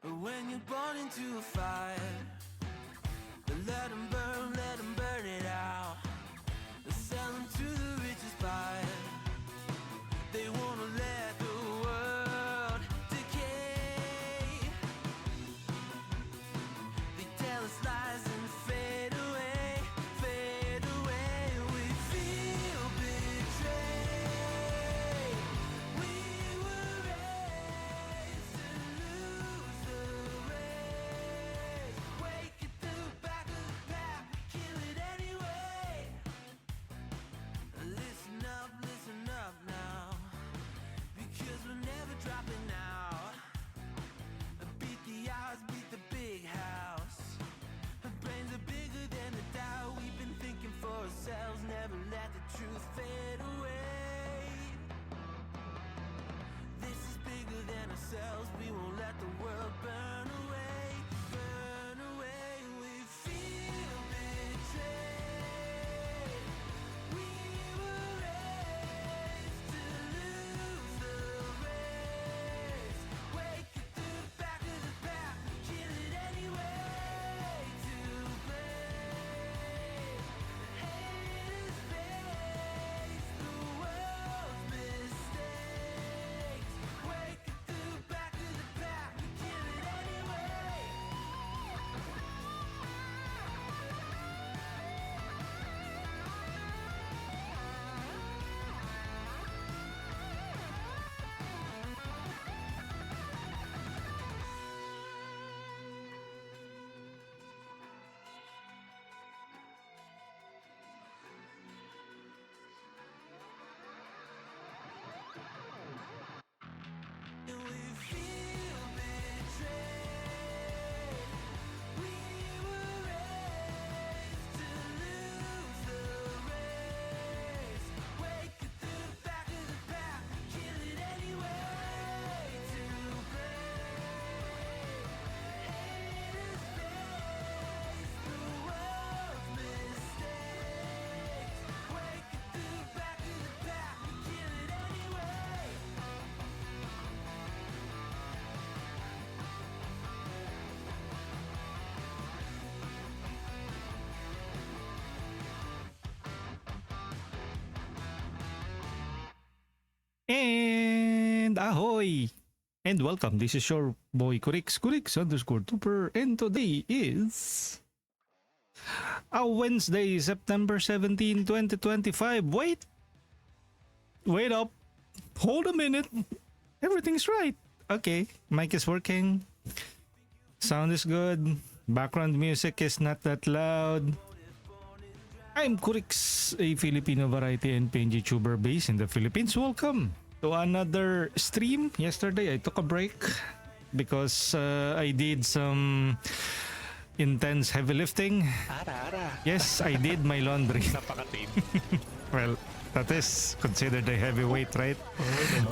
When you're born into a fire, let them burn it out. Sell them to the richest buyer. They wanna let the world decay. They tell us lies and fade away, fade away. We feel betrayed. We were raised to lose the race. Wake at the back of the pack, kill it anyway. Listen up now, because we're never dropping out. Beat the odds, beat the big house. Our brains are bigger than the doubt. We've been thinking for ourselves, never let the truth fade away. This is bigger than ourselves, we won't let the world burn away, burn away. We feel betrayed. We were raised to lose the race. Wake at the back of the pack, kill it anyway. To blame, haters face the world's mistakes. Wake at the back of the pack, kill it anyway. And we feel betrayed. We were raised to lose the race. Wake at the back of the pack, kill it anyway. To blame, haters face the world's mistakes. Wake at the back of the pack, kill it anyway. And ahoy! And welcome. This is your boy Kurix_Tuper, and today is a Wednesday, September 17, 2025. Wait up. Hold a minute. Everything's right. Okay, mic is working. Sound is good. Background music is not that loud. I'm Kurix, a Filipino variety and PNG tuber based in the Philippines. Welcome to another stream. Yesterday, I took a break because I did some intense heavy lifting. Ara. Yes, I did my laundry. Napaka-tame. Well, that is considered a heavyweight, right?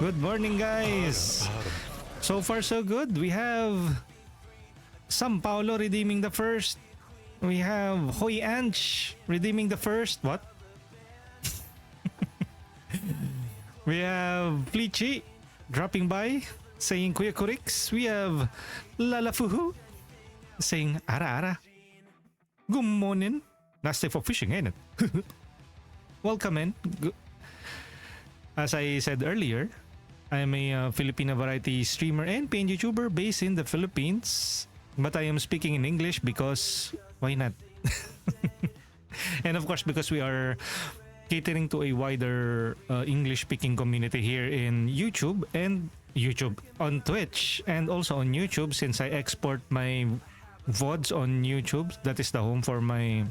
Good morning, guys. So far, so good. We have Sam Paulo redeeming the first. We have Hoy Anch redeeming the first. What? We have Fleechy dropping by saying Kuya Kurix. We have Lalafuhu saying Ara Ara. Good morning. Last day for fishing, ain't it? Welcome in. As I said earlier, I'm a Filipino variety streamer and PNG YouTuber based in the Philippines. But I am speaking in English because why not? And of course, because we are catering to a wider English-speaking community here in YouTube on Twitch, and also on YouTube since I export my VODs on YouTube. That is the home for my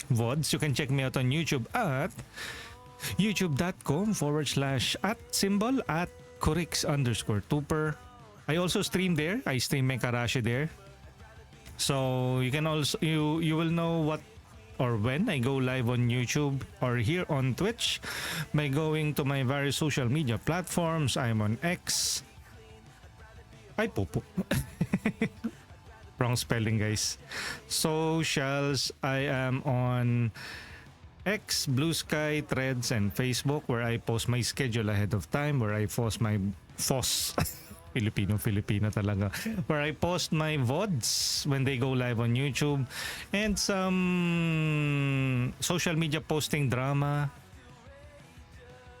VODs. You can check me out on YouTube at youtube.com/@Kurix_Tuper. I also stream there. I stream Mekarashi there. So you can also you will know what or when I go live on YouTube or here on Twitch by going to my various social media platforms. I'm on X. Ay, popo. Wrong spelling, guys. Socials, I am on X, Blue Sky, Threads, and Facebook, where I post my schedule ahead of time, where I post my Filipino talaga. Where I post my VODs when they go live on YouTube and some social media posting drama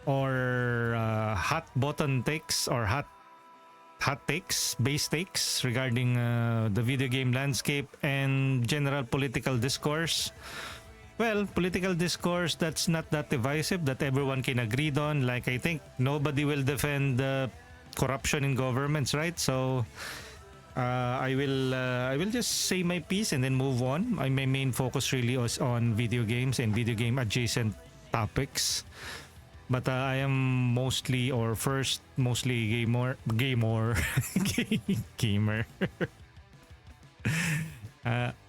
or hot button takes or hot takes, base takes regarding the video game landscape and general political discourse. Well, political discourse that's not that divisive, that everyone can agree on. Like, I think nobody will defend corruption in governments, right? So I will just say my piece and then move on. My main focus really is on video games and video game adjacent topics. But I am mostly gamer gamer.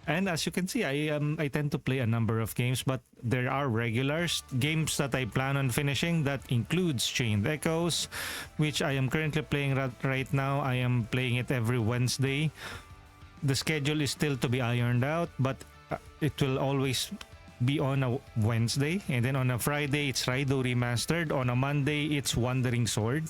And as you can see, I tend to play a number of games, but there are regulars games that I plan on finishing. That includes Chained Echoes, which I am currently playing right now. I am playing it every Wednesday. The schedule is still to be ironed out, but it will always be on a Wednesday, and then on a Friday it's Rydell Remastered. On a Monday it's Wandering Sword.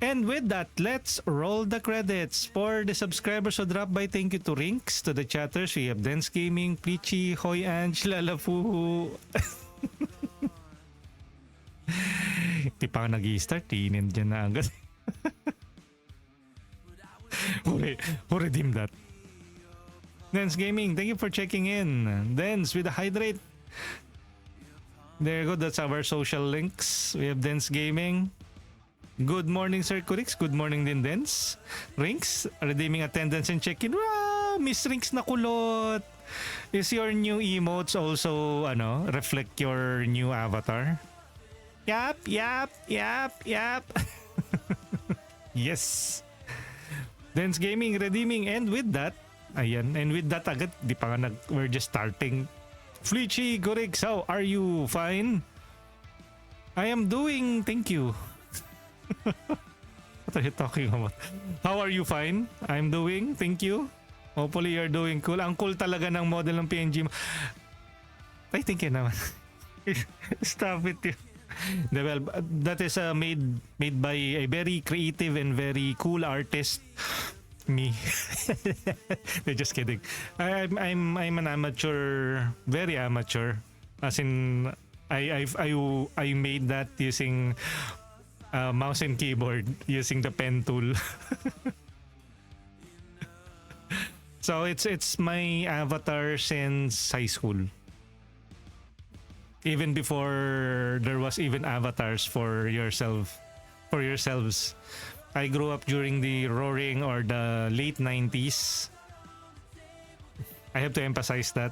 And with that, let's roll the credits. For the subscribers who dropped by, thank you to Rinks. To the chatters, we have Dance Gaming, Plichi, Hoy Ange, Lalafuhu. Di pa ka nag-i-start, tinin dyan na agad. Who redeem that? Dance Gaming, thank you for checking in. Dance with the hydrate. There you go, that's our social links. We have Dance Gaming. Good morning, Sir Kurix. Good morning din, Dance. Rinks, redeeming attendance and check-in. Wow, Miss Rinks na kulot. Is your new emotes also, reflect your new avatar? Yap. Yes. Dance Gaming, redeeming. And with that, ayan. And with that agad, di pa nga we're just starting. Fleechy, Gorix, how are you? Fine? I am doing, thank you. What are you talking about? How are you? Fine? I'm doing, thank you. Hopefully you're doing cool. Ang cool talaga ng model ng PNG mo. I think yun naman. Stop it. Well, that is made by a very creative and very cool artist. Me. They're just kidding. I'm an amateur, very amateur. As in, I made that using mouse and keyboard, using the pen tool. So it's my avatar since high school. Even before there was even avatars for yourselves. I grew up during the roaring or the late 90s. I have to emphasize that.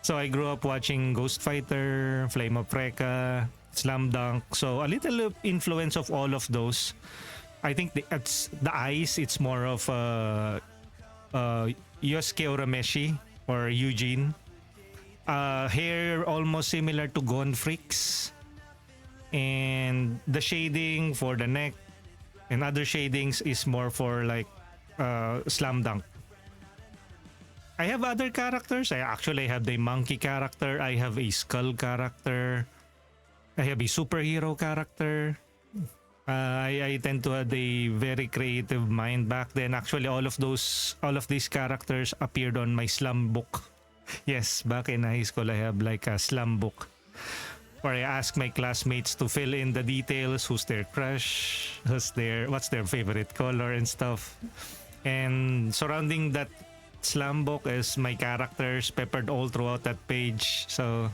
So I grew up watching Ghost Fighter, Flame of Recca, Slam Dunk. So a little influence of all of those. I think it's the eyes. It's more of Yosuke Urameshi or Eugene. Hair almost similar to Gon Freaks. And the shading for the neck and other shadings is more for like Slam Dunk. I have other characters. I actually have the monkey character. I have a skull character. I have a superhero character. I tend to have a very creative mind back then. Actually, all of these characters appeared on my slam book. Yes, back in high school, I have like a slam book where I ask my classmates to fill in the details, who's their crush, what's their favorite color and stuff. And surrounding that slam book is my characters peppered all throughout that page. So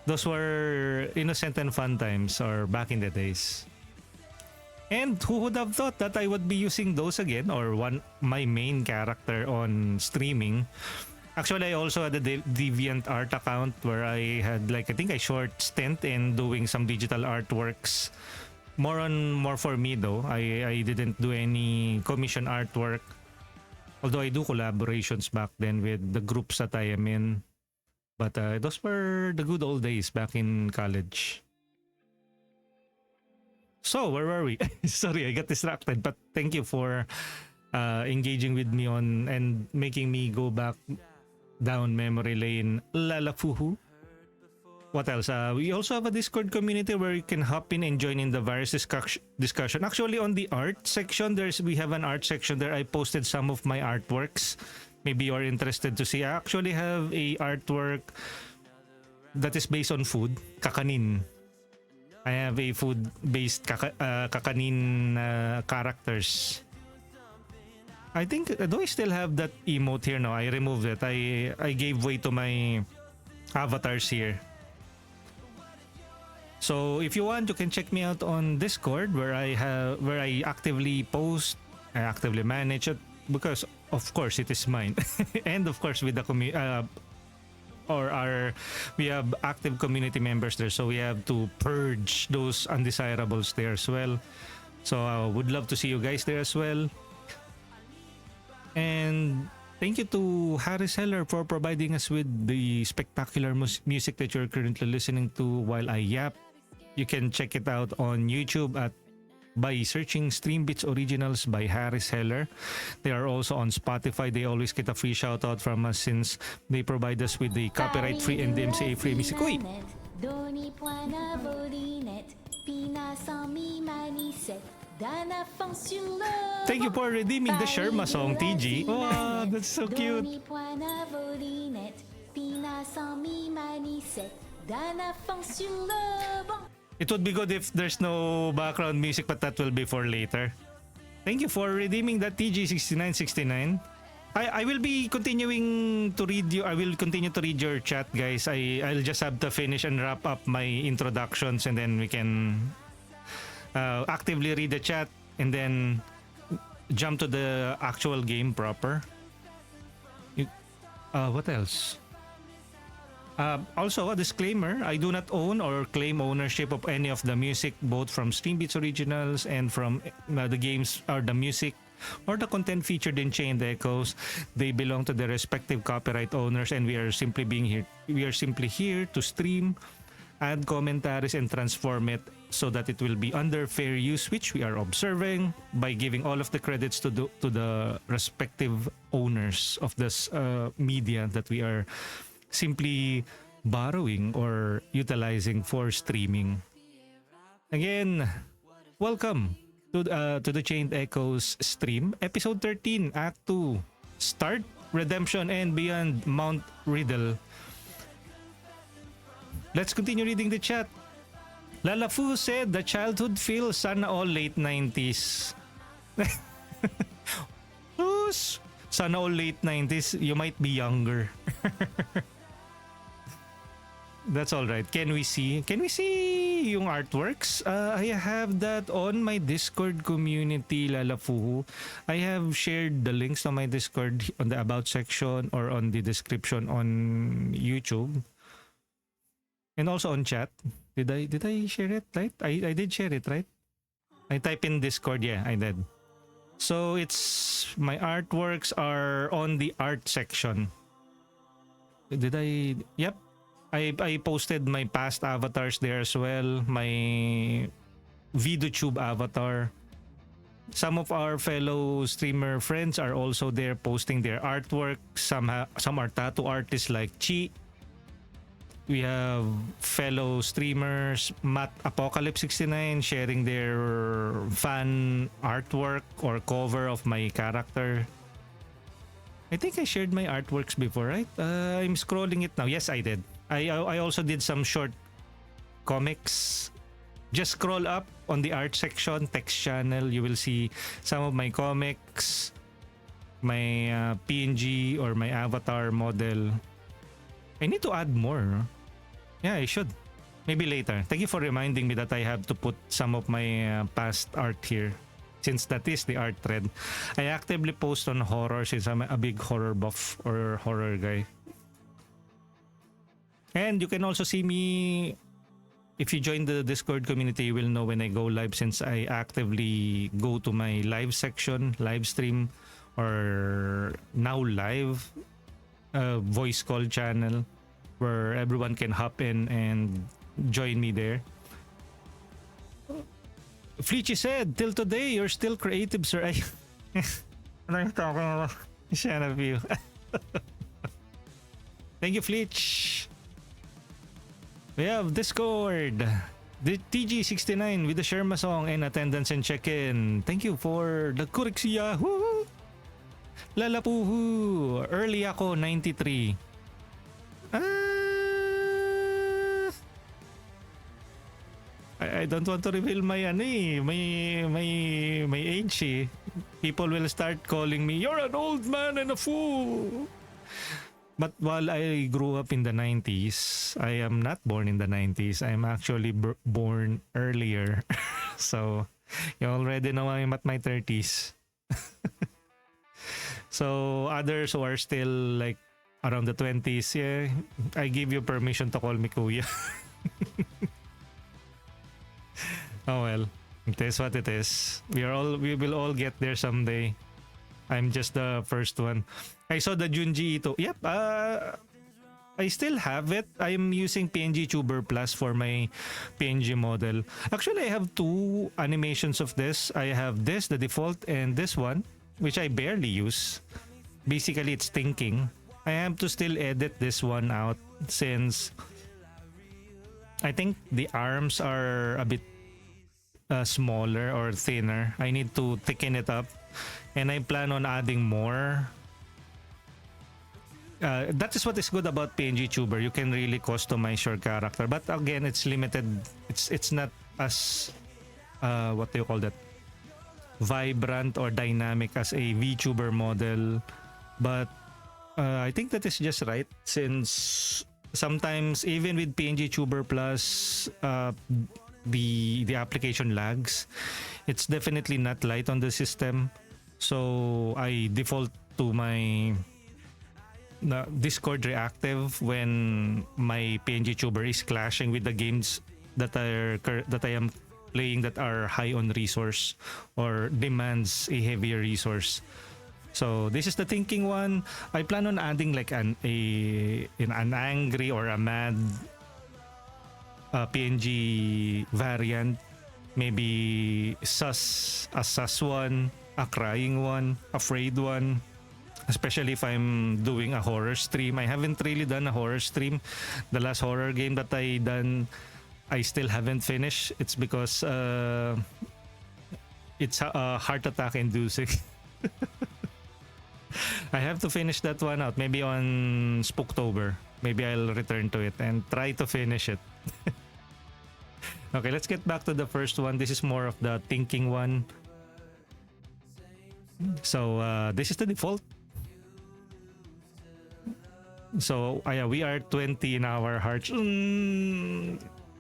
those were innocent and fun times, or back in the days. And who would have thought that I would be using those again, or my main character on streaming. Actually, I also had a DeviantArt account where I had I think a short stint in doing some digital artworks. More for me though. I didn't do any commission artwork. Although I do collaborations back then with the groups that I am in. But those were the good old days back in college. So, where were we? Sorry, I got distracted. But thank you for engaging with me on and making me go back down memory lane. Lalafuhu. what else? We also have a Discord community where you can hop in and join in the various discussion. Actually, on the art section, we have an art section there. I posted some of my artworks. Maybe you're interested to see. I actually have a artwork that is based on food, kakanin. I have a food-based kakanin characters. I think, do I still have that emote here? No, I removed it. I gave way to my avatars here. So if you want, you can check me out on Discord where I actively post, I actively manage it because of course it is mine, and of course with the we have active community members there, so we have to purge those undesirables there as well. So I would love to see you guys there as well. And thank you to Harris Heller for providing us with the spectacular music that you're currently listening to while I yap. You can check it out on YouTube by searching Stream Beats Originals by Harris Heller. They are also on Spotify. They always get a free shout out from us since they provide us with the copyright free and DMCA free music. Uy! Thank you for redeeming the Sherma song, TG. Wow, that's so cute. It would be good if there's no background music, but that will be for later. Thank you for redeeming that TG6969. I will be continuing to read you. I will continue to read your chat, guys. I'll just have to finish and wrap up my introductions, and then we can actively read the chat and then jump to the actual game proper. What else? Also, a disclaimer, I do not own or claim ownership of any of the music, both from Stream Beats Originals and from the games or the music or the content featured in Chained Echoes. They belong to their respective copyright owners, and we are simply here to stream, add commentaries, and transform it so that it will be under fair use, which we are observing by giving all of the credits to the respective owners of this media that we are simply borrowing or utilizing for streaming. Again, welcome to the Chained Echoes stream, episode 13, Act 2, Start, Redemption, and Beyond Mount Rydell. Let's continue reading the chat. Lalafu said, the childhood feels sana all late 90s. Sana all late 90s, you might be younger. That's all right. Can we see yung artworks? I have that on my Discord community, Lalafu. I have shared the links to my Discord on the about section or on the description on YouTube. And also on chat. Did I share it, right? I did share it, right? I type in Discord, yeah, I did. So my artworks are on the art section. Yep. I posted my past avatars there as well, my VideoTube avatar. Some of our fellow streamer friends are also there posting their artwork. Some are tattoo artists like Chi. We have fellow streamers, Matt Apocalypse69, sharing their fan artwork or cover of my character. I think I shared my artworks before, right? I'm scrolling it now. Yes, I did. I also did some short comics. Just scroll up on the art section, text channel. You will see some of my comics, my PNG or my avatar model. I need to add more. Yeah, I should. Maybe later. Thank you for reminding me that I have to put some of my past art here, since that is the art thread. I actively post on horror since I'm a big horror buff or horror guy. And you can also see me, if you join the Discord community, you will know when I go live since I actively go to my live section, live stream, or now live voice call channel where everyone can hop in and join me there. Fleechy said, till today, you're still creative, sir. I'm talking about of you. Thank you, Fleech. We have Discord. The TG69 with the Sherma song and attendance and check-in. Thank you for the Kurix Yahoo! Lalapuhu! Early ako, 93. I don't want to reveal my my age eh. People will start calling me, "You're an old man and a fool." But while I grew up in the 90s, I am not born in the 90s. I am actually born earlier. So, you already know I'm at my 30s. So, others who are still like around the 20s, yeah, I give you permission to call me kuya. Oh well, it is what it is. We will all get there someday. I'm just the first one. I saw the Junji Ito. Yep, I still have it. I'm using PNG Tuber Plus for my PNG model. Actually, I have two animations of this. I have this, the default, and this one, which I barely use. Basically, it's thinking. I have to still edit this one out since I think the arms are a bit smaller or thinner. I need to thicken it up, and I plan on adding more. That is what is good about PNG Tuber. You can really customize your character, but again, it's limited. It's not as what do you call that? Vibrant or dynamic as a VTuber model. But I think that is just right, since sometimes even with PNG Tuber Plus, the application lags. It's definitely not light on the system, so I default to my Discord reactive when my PNG Tuber is clashing with the games that I am playing that are high on resource or demands a heavier resource. So this is the thinking one. I plan on adding like an angry or a mad PNG variant, maybe a sus one, a crying one, afraid one. Especially if I'm doing a horror stream. I haven't really done a horror stream. The last horror game that I done, I still haven't finished. It's because it's heart attack inducing. I have to finish that one out. Maybe on Spooktober. Maybe I'll return to it and try to finish it. Okay, let's get back to the first one. This is more of the thinking one. So this is the default. So we are 20 in our hearts.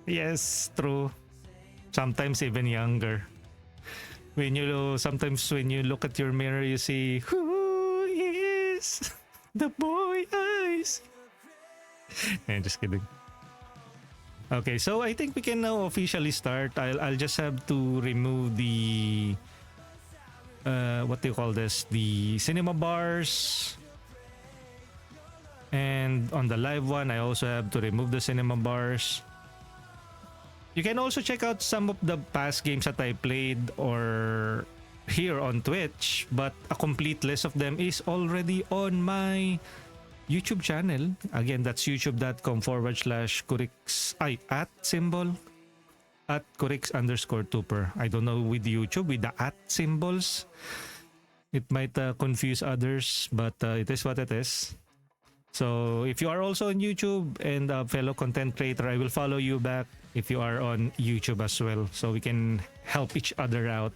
Yes, true. Sometimes even younger. Sometimes when you look at your mirror, you see, who is the boy eyes? Just kidding. Okay, so I think we can now officially start. I'll just have to remove the what do you call this? The cinema bars. And on the live one, I also have to remove the cinema bars. You can also check out some of the past games that I played or here on Twitch, but a complete list of them is already on my YouTube channel. Again, that's youtube.com/Kurix at Kurix_Tuper. I don't know with YouTube with the at symbols. It might confuse others, but it is what it is. So if you are also on YouTube and a fellow content creator, I will follow you back if you are on YouTube as well, so we can help each other out.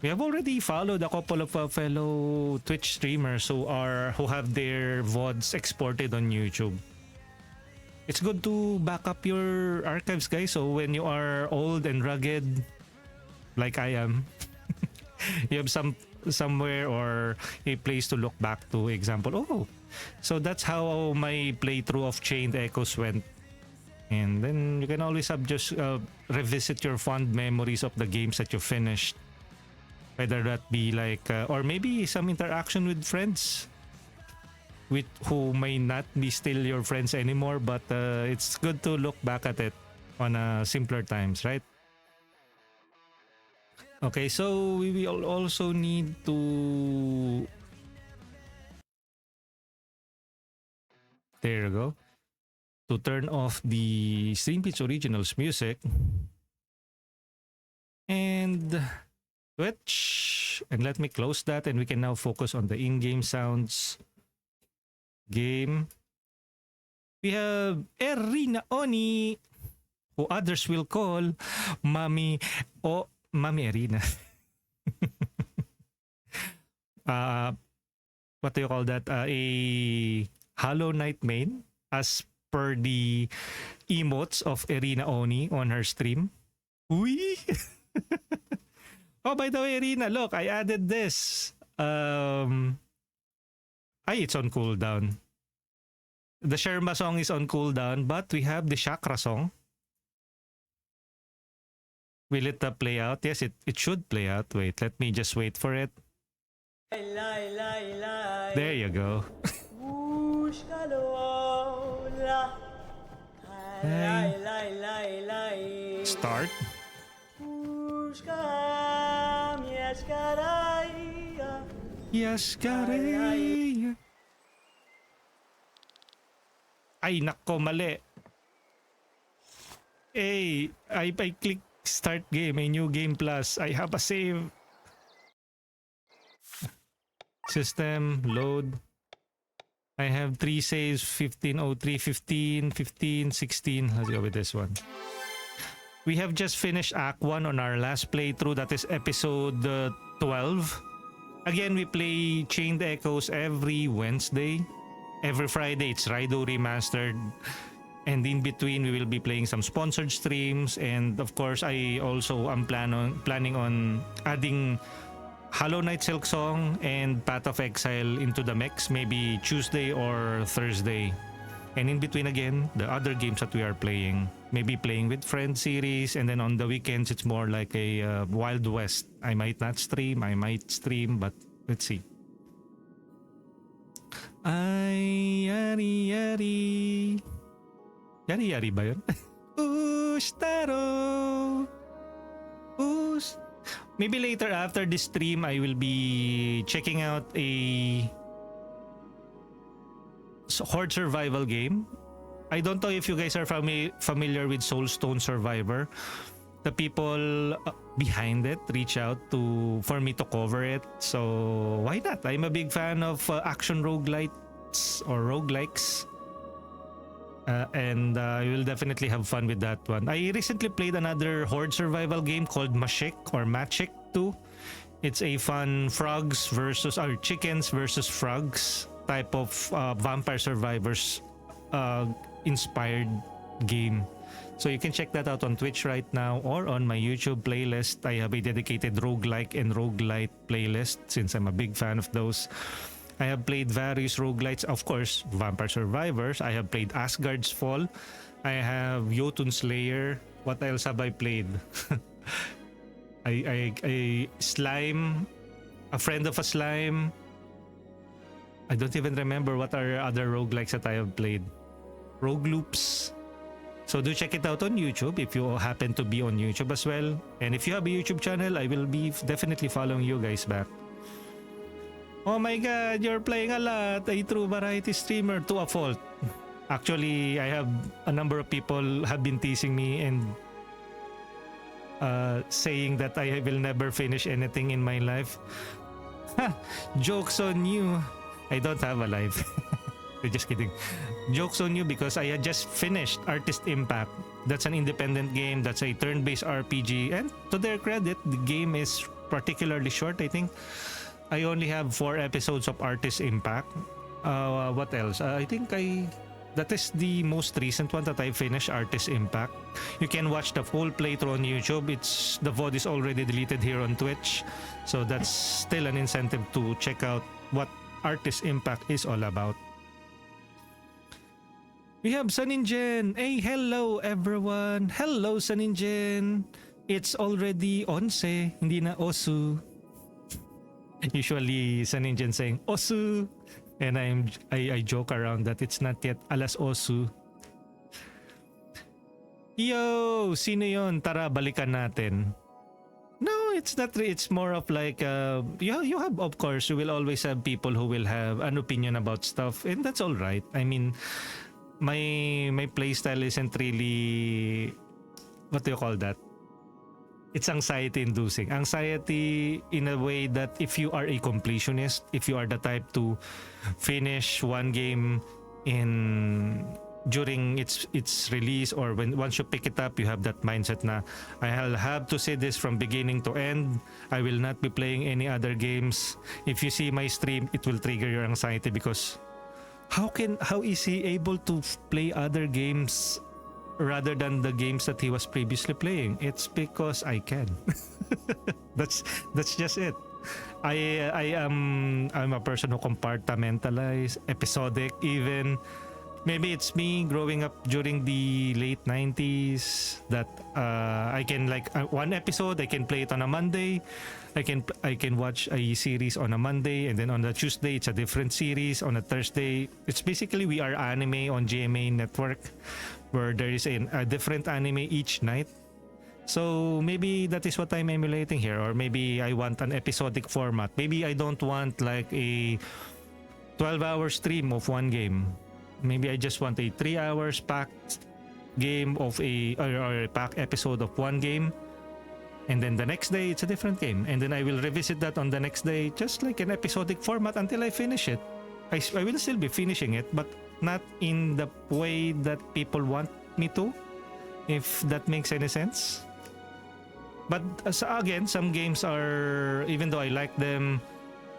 We have already followed a couple of fellow Twitch streamers who have their VODs exported on YouTube. It's good to back up your archives, guys, so when you are old and rugged, like I am, you have somewhere or a place to look back to. Example, so that's how my playthrough of Chained Echoes went. And then you can always just revisit your fond memories of the games that you finished. Whether that be like, or maybe some interaction with friends who may not be still your friends anymore, but it's good to look back at it on simpler times, right? Okay, so we will also need to... There you go. to turn off the Stream Pitch Originals music and Twitch. And let me close that, and we can now focus on the in-game sounds. Game. We have Erina Oni, who others will call Mami Erina. What do you call that? A Hollow Knight main, as per the emotes of Erina Oni on her stream. Uy! Oh, by the way, Erina, look, I added this. It's on cooldown. The Sherma song is on cooldown, but we have the Chakra song. Will it play out? Yes, it should play out. Wait, let me just wait for it. There you go. Start. Yes, Garay. Ay, nako, mali. Hey, I click start game, a new game plus. I have a save. System, load. I have 3 saves, 1503, 15, 15, 16. Let's go with this one. We have just finished Act 1 on our last playthrough. That is episode 12. Again, we play Chained Echoes every Wednesday. Every Friday, it's Rydell Remastered. And in between, we will be playing some sponsored streams. And of course, I also am planning on adding Hollow Knight Silk Song and Path of Exile into the mechs, maybe Tuesday or Thursday. And in between again, the other games that we are playing, maybe playing with friends series, and then on the weekends it's more like a Wild West. I might not stream, I might stream, but let's see. Ay, yari yari. Yari yari ba yun? Ushtaro. Maybe later after this stream, I will be checking out a horde survival game. I don't know if you guys are familiar with Soulstone Survivor. The people behind it reach out for me to cover it. So why not? I'm a big fan of action roguelites or roguelikes. And I will definitely have fun with that one. I recently played another horde survival game called Mashik or Machik 2. It's a fun chickens versus frogs type of vampire survivors inspired game. So you can check that out on Twitch right now or on my YouTube playlist. I have a dedicated roguelike and roguelite playlist since I'm a big fan of those. I have played various roguelites, of course, Vampire Survivors. I have played Asgard's Fall. I have Jotun Slayer. What else have I played? I Slime, a friend of a slime. I don't even remember what are other roguelikes that I have played. Rogue Loops. So do check it out on YouTube if you happen to be on YouTube as well. And if you have a YouTube channel, I will be definitely following you guys back. Oh my god, you're playing a lot. A true variety streamer to a fault. Actually, I have a number of people have been teasing me and saying that I will never finish anything in my life. Jokes on you. I don't have a life. Just kidding. Jokes on you because I had just finished Artist Impact. That's an independent game. That's a turn-based RPG. And to their credit, the game is particularly short, I think. I only have 4 episodes of Artist Impact. What else? I think that is the most recent one that I finished, Artist Impact. You can watch the full playthrough on YouTube. The VOD is already deleted here on Twitch. So that's still an incentive to check out what Artist Impact is all about. We have Saninjen. Hey, hello everyone. Hello Saninjen. It's already 11, hindi na osu. Usually Saninjen saying osu, and I joke around that it's not yet alas osu. Yo, sino yon? Tara, balikan natin. No, it's not. It's more of like you have, of course, you will always have people who will have an opinion about stuff, and that's all right. I mean, my playstyle isn't really, what do you call that? It's anxiety inducing. Anxiety in a way that if you are a completionist, if you are the type to finish one game in during its release, or when once you pick it up, you have that mindset na I'll have to see this from beginning to end. I will not be playing any other games. If you see my stream, it will trigger your anxiety because how is he able to play other games rather than the games that he was previously playing? It's because I can. that's just it. I'm a person who compartmentalize, episodic even. Maybe it's me growing up during the late 90s that I can like one episode I can play it on a Monday. I can watch a series on a Monday, and then on the Tuesday it's a different series. On a Thursday it's basically We Are Anime on GMA network, where there is a different anime each night. So maybe that is what I'm emulating here, or maybe I want an episodic format. Maybe I don't want like a 12-hour stream of one game. Maybe I just want a 3 hours packed game of or a packed episode of one game, and then the next day it's a different game, and then I will revisit that on the next day, just like an episodic format until I finish it. I will still be finishing it, but not in the way that people want me to, if that makes any sense. But again, some games are, even though I like them,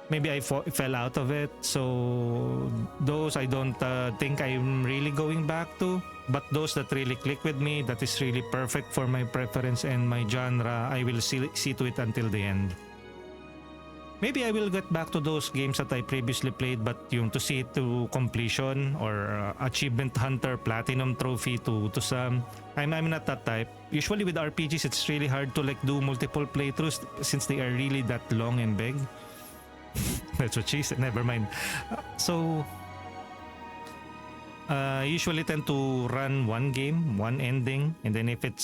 maybe I fell out of it. So those I don't think I'm really going back to. But those that really click with me, that is really perfect for my preference and my genre, I will see to it until the end. Maybe I will get back to those games that I previously played, but yung to see it to completion or achievement hunter, platinum trophy to some, I'm not that type. Usually with RPGs, it's really hard to like do multiple playthroughs since they are really that long and big. That's what she said. Never mind. So I usually tend to run one game, one ending, and then if it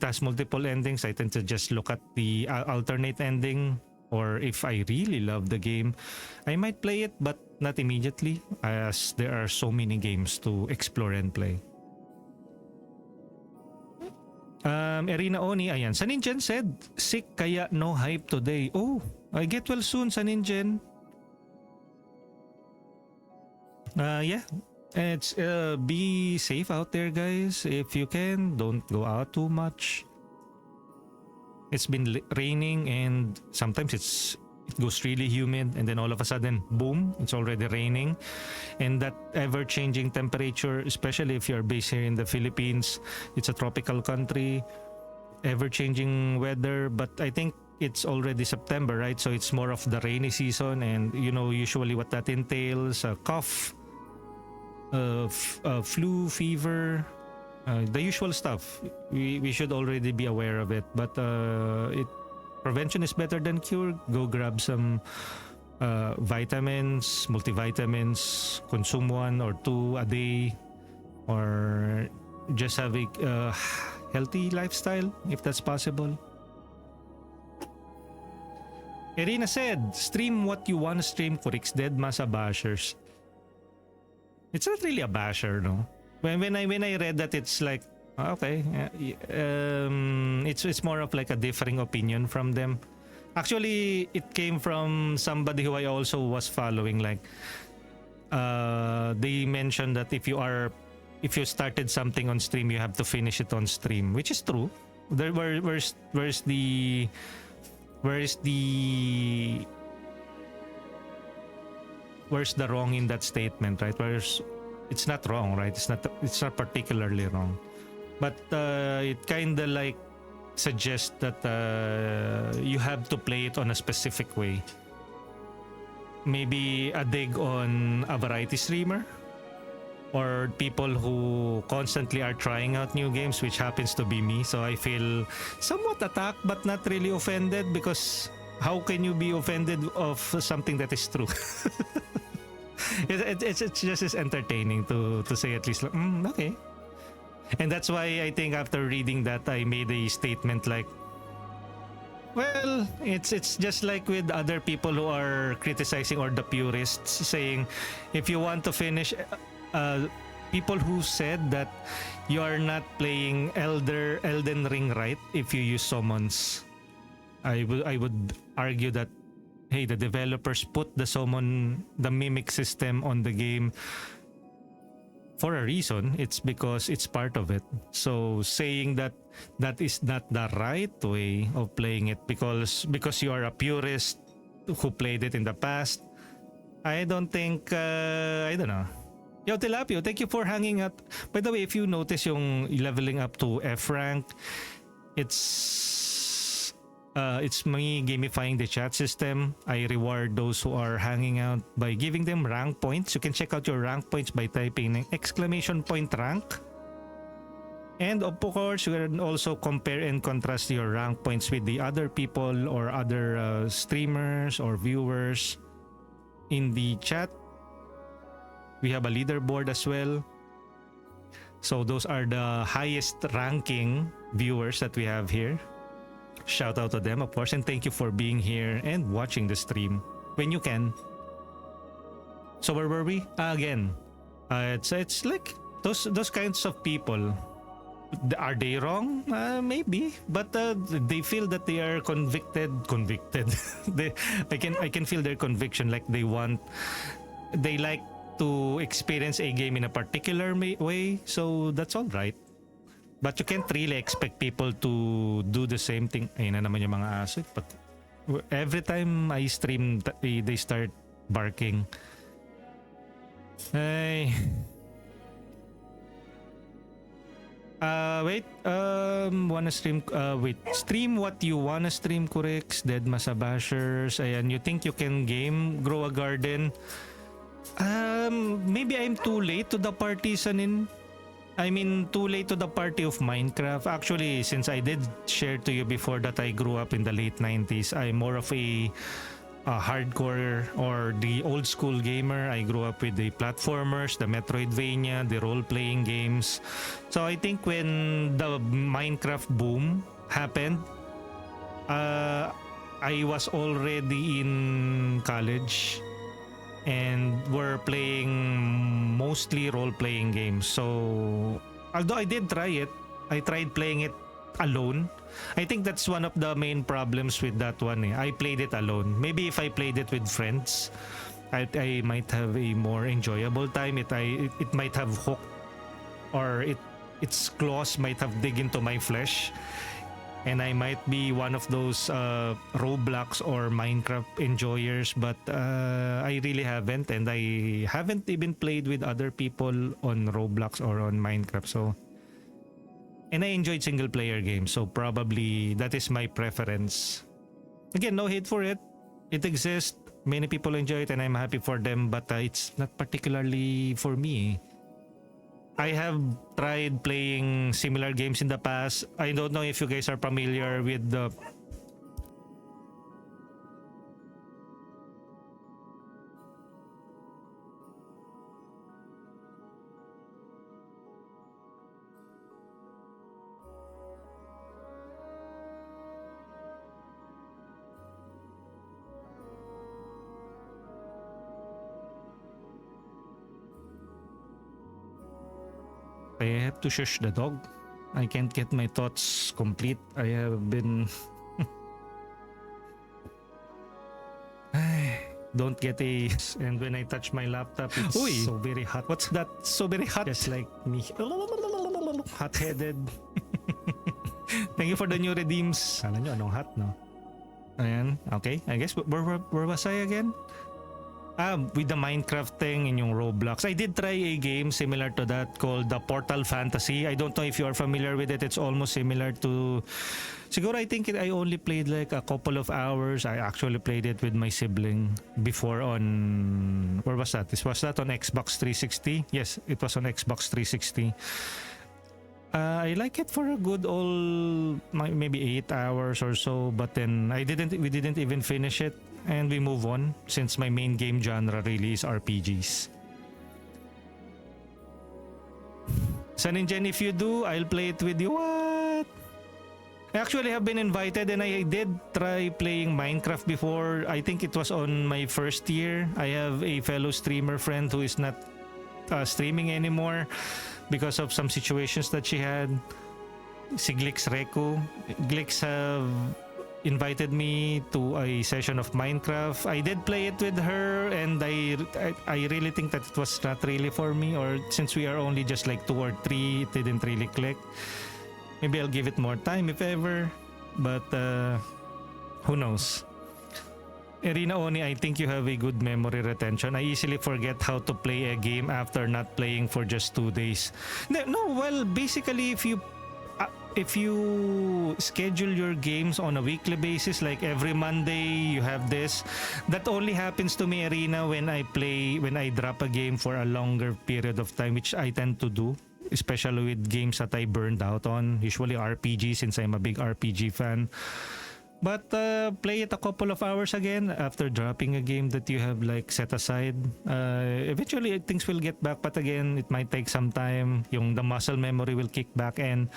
has multiple endings, I tend to just look at the alternate ending. Or if I really love the game, I might play it, but not immediately, as there are so many games to explore and play. Erina Oni, ayan. Saninjan said, sick kaya no hype today. Oh, I get well soon, Saninjan. Yeah. It's be safe out there, guys. If you can, don't go out too much. It's been raining, and sometimes it goes really humid, and then all of a sudden, boom, it's already raining. And that ever-changing temperature, especially if you're based here in the Philippines, it's a tropical country, ever-changing weather. But I think it's already September, right? So it's more of the rainy season, and you know usually what that entails: cough, flu, fever. The usual stuff. We should already be aware of it, but prevention is better than cure. Go grab some vitamins, multivitamins, consume 1 or 2 a day, or just have a healthy lifestyle if that's possible. Irina said, stream what you want to stream, Kurix. Dead Masa bashers. It's not really a basher, no? When I read that, it's like okay, it's more of like a differing opinion from them. Actually, it came from somebody who I also was following. Like, they mentioned that if you started something on stream, you have to finish it on stream, which is true. Where's the wrong in that statement, right? It's not wrong, right? It's not particularly wrong, but it kind of like suggests that you have to play it on a specific way. Maybe a dig on a variety streamer or people who constantly are trying out new games, which happens to be me. So I feel somewhat attacked but not really offended, because how can you be offended of something that is true? It's just as entertaining to say at least okay. And that's why I think after reading that, I made a statement like, well, it's just like with other people who are criticizing, or the purists saying, if you want to finish people who said that you are not playing Elden Ring right if you use summons. I would argue that, hey, the developers put the mimic system on the game for a reason. It's because it's part of it. So saying that that is not the right way of playing it because you are a purist who played it in the past, I don't think, I don't know. Yo, Tilapio, thank you for hanging out. By the way, if you notice yung leveling up to F rank, it's me gamifying the chat system. I reward those who are hanging out by giving them rank points. You can check out your rank points by typing !rank. And of course, you can also compare and contrast your rank points with the other people or other streamers or viewers in the chat. We have a leaderboard as well. So those are the highest ranking viewers that we have here. Shout out to them, of course, and thank you for being here and watching the stream when you can. So where were we? Again, it's like those kinds of people. Are they wrong? Maybe, but they feel that they are convicted. I can feel their conviction. Like they like to experience a game in a particular way. So that's all right. But you can't really expect people to do the same thing. Ayun na naman yung mga aso. But every time I stream, they start barking. Ay. Wanna stream, stream what you wanna stream, Kurix, Dead Masabashers. Ayan, you think you can grow a garden? Maybe I'm too late to the partisanin. Too late to the party of Minecraft. Actually, since I did share to you before that I grew up in the late 90s, I'm more of a hardcore or the old school gamer. I grew up with the platformers, the Metroidvania, the role-playing games. So I think when the Minecraft boom happened, I was already in college and we're playing mostly role-playing games. So although I did try it, I tried playing it alone. I think that's one of the main problems with that one. I played it alone. Maybe if I played it with friends, I might have a more enjoyable time. It might have hooked, or its claws might have dig into my flesh, and I might be one of those Roblox or Minecraft enjoyers. But I really haven't, and I haven't even played with other people on Roblox or on Minecraft. So. And I enjoyed single player games, so probably that is my preference. Again, no hate for it. It exists. Many people enjoy it and I'm happy for them, but it's not particularly for me. I have tried playing similar games in the past. I don't know if you guys are familiar with the I have to shush the dog. I can't get my thoughts complete. I have been... Don't get a... And when I touch my laptop, it's so very hot. What's that? So very hot? Just like me. Hot-headed. Thank you for the new redeems. Kala nyo, anong hot, no? Ayan. Okay. I guess, where was I again? With the Minecraft thing in yung Roblox. I did try a game similar to that called the Portal Fantasy. I don't know if you are familiar with it. It's almost similar to... Siguro I think I only played like a couple of hours. I actually played it with my sibling before on... Where was that? Was that on Xbox 360? Yes, it was on Xbox 360. I like it for a good old maybe 8 hours or so, but then we didn't even finish it. And we move on since my main game genre really is RPGs. Saninjen, if you do, I'll play it with you. What? I actually have been invited and I did try playing Minecraft before. I think it was on my first year. I have a fellow streamer friend who is not streaming anymore because of some situations that she had. Si Glix Reku. Glix have invited me to a session of Minecraft. I did play it with her, and I really think that it was not really for me, or since we are only just like 2 or 3, it didn't really click. Maybe I'll give it more time if ever, but who knows. Irina Oni, I think you have a good memory retention. I easily forget how to play a game after not playing for just 2 days. No, well, basically if you schedule your games on a weekly basis, like every Monday you have this, that only happens to me, Irina, when I drop a game for a longer period of time, which I tend to do, especially with games that I burned out on, usually RPG, since I'm a big RPG fan. But play it a couple of hours again after dropping a game that you have like set aside. Eventually things will get back, but again, it might take some time. The muscle memory will kick back in.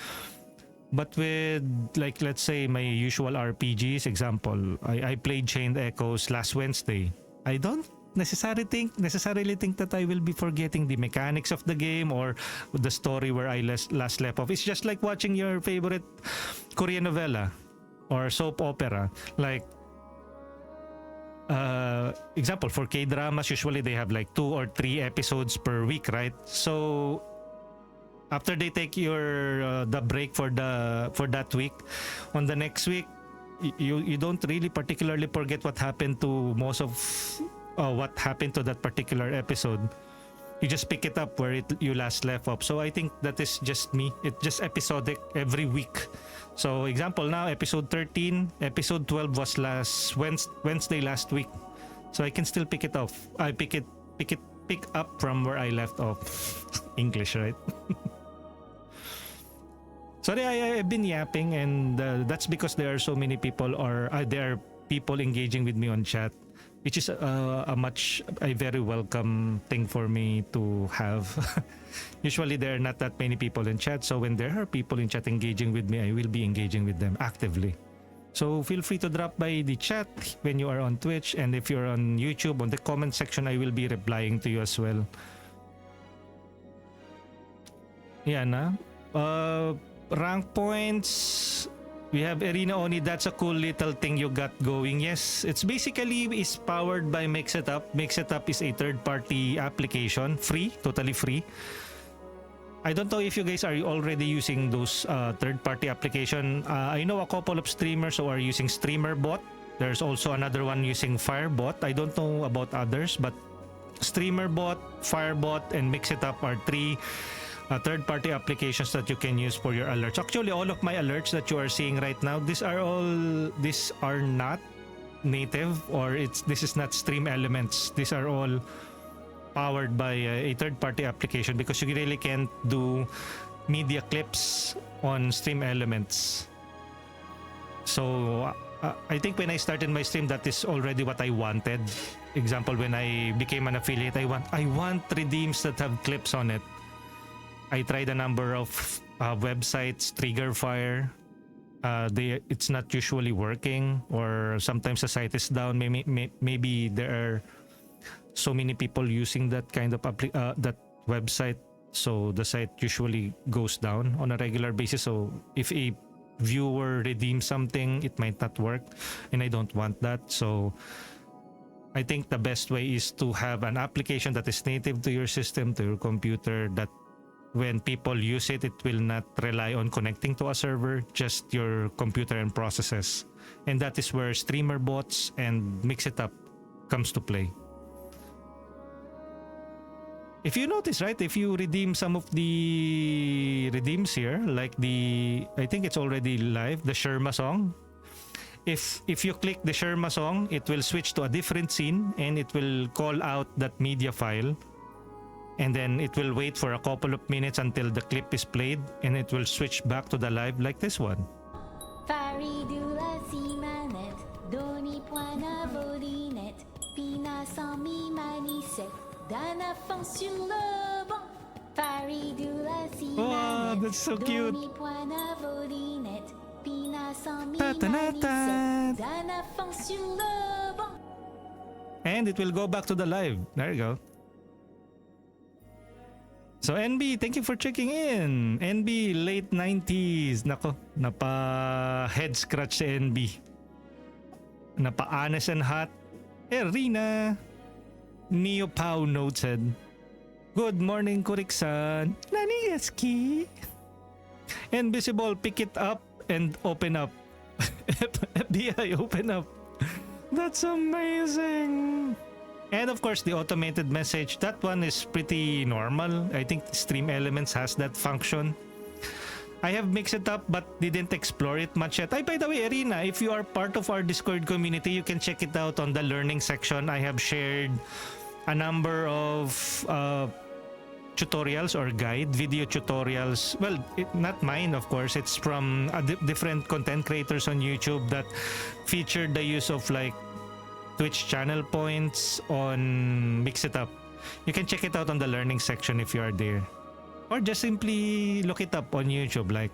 But with, like, let's say my usual RPGs, example, I played Chained Echoes last Wednesday. I don't necessarily think that I will be forgetting the mechanics of the game or the story where I last left off. It's just like watching your favorite Korean novela or soap opera. Like, example, for K-dramas, usually they have like 2 or 3 episodes per week, right? So after they take the break for that week, on the next week, you don't really particularly forget what happened to most of what happened to that particular episode. You just pick it up where you last left off. So I think that is just me. It's just episodic every week. So example, now episode 13, episode 12 was last Wednesday last week. So I can still pick it off. I pick up from where I left off. English, right? Sorry, I've been yapping, and that's because there are so many people, or there are people engaging with me on chat, which is a very welcome thing for me to have. Usually there are not that many people in chat, so when there are people in chat engaging with me, I will be engaging with them actively. So feel free to drop by the chat when you are on Twitch, and if you're on YouTube, on the comment section, I will be replying to you as well. Yeah, rank points. We have Irina Oni. That's a cool little thing you got going. Yes, it's basically is powered by Mixitup. Mixitup is a third-party application, free, totally free. I don't know if you guys are already using those third-party application. I know a couple of streamers who are using StreamerBot. There's also another one using Firebot. I don't know about others, but StreamerBot, Firebot, and Mixitup are 3 third-party applications that you can use for your alerts. Actually, all of my alerts that you are seeing right now, these are not native, or this is not Stream Elements. These are all powered by a third-party application, because you really can't do media clips on Stream Elements. So I think when I started my stream, that is already what I wanted. Example, when I became an affiliate, I want redeems that have clips on it. I tried a number of websites, Triggerfire. It's not usually working, or sometimes the site is down. Maybe there are so many people using that kind of that website, so the site usually goes down on a regular basis. So if a viewer redeems something, it might not work, and I don't want that. So I think the best way is to have an application that is native to your system, to your computer, that when people use it, it will not rely on connecting to a server, just your computer and processes. And that is where streamer bots and Mixitup comes to play. If you notice, right, if you redeem some of the redeems here, like I think it's already live, the Sherma song. If you click the Sherma song, it will switch to a different scene, and it will call out that media file. And then it will wait for a couple of minutes until the clip is played, and it will switch back to the live like this one. Oh, that's so cute. And it will go back to the live. There you go. So NB, thank you for checking in. NB, late 90s. Nako, napa-head scratch si NB. Napa-honest and hot. Erina. Neo Pau noted. Good morning, Kuriksan. Nanigaski. Invisible, pick it up and open up. FBI, open up. That's amazing. And of course, the automated message. That one is pretty normal. I think Stream Elements has that function. I have mixed it up but didn't explore it much yet. By the way, Arena, if you are part of our Discord community, you can check it out on the learning section. I have shared a number of tutorials or video tutorials. Well, not mine, of course. It's from different content creators on YouTube that featured the use of like Twitch channel points on Mix It Up. You can check it out on the learning section if you are there. Or just simply look it up on YouTube. Like,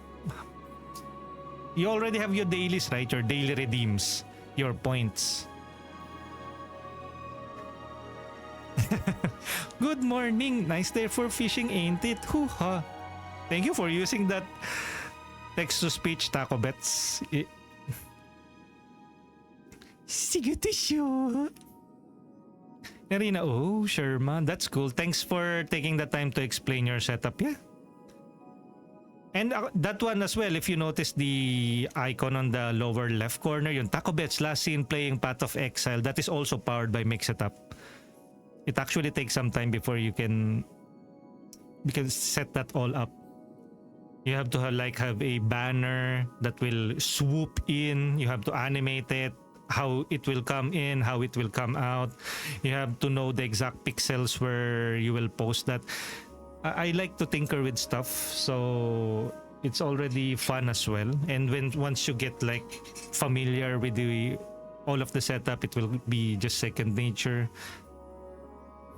you already have your dailies, right? Your daily redeems, your points. Good morning. Nice day for fishing, ain't it? Hoo-ha. Thank you for using that text-to-speech taco bets. Sige to shoot. Narina, oh, Sherman, that's cool. Thanks for taking the time to explain your setup, yeah? And that one as well, if you notice the icon on the lower left corner, yung Taco Bets last seen playing Path of Exile, that is also powered by Mix It Up. It actually takes some time before you can set that all up. You have to have a banner that will swoop in. You have to animate it, how it will come in, how it will come out. You have to know the exact pixels where you will post that. I like to tinker with stuff, so it's already fun as well. And once you get like familiar with all of the setup, it will be just second nature.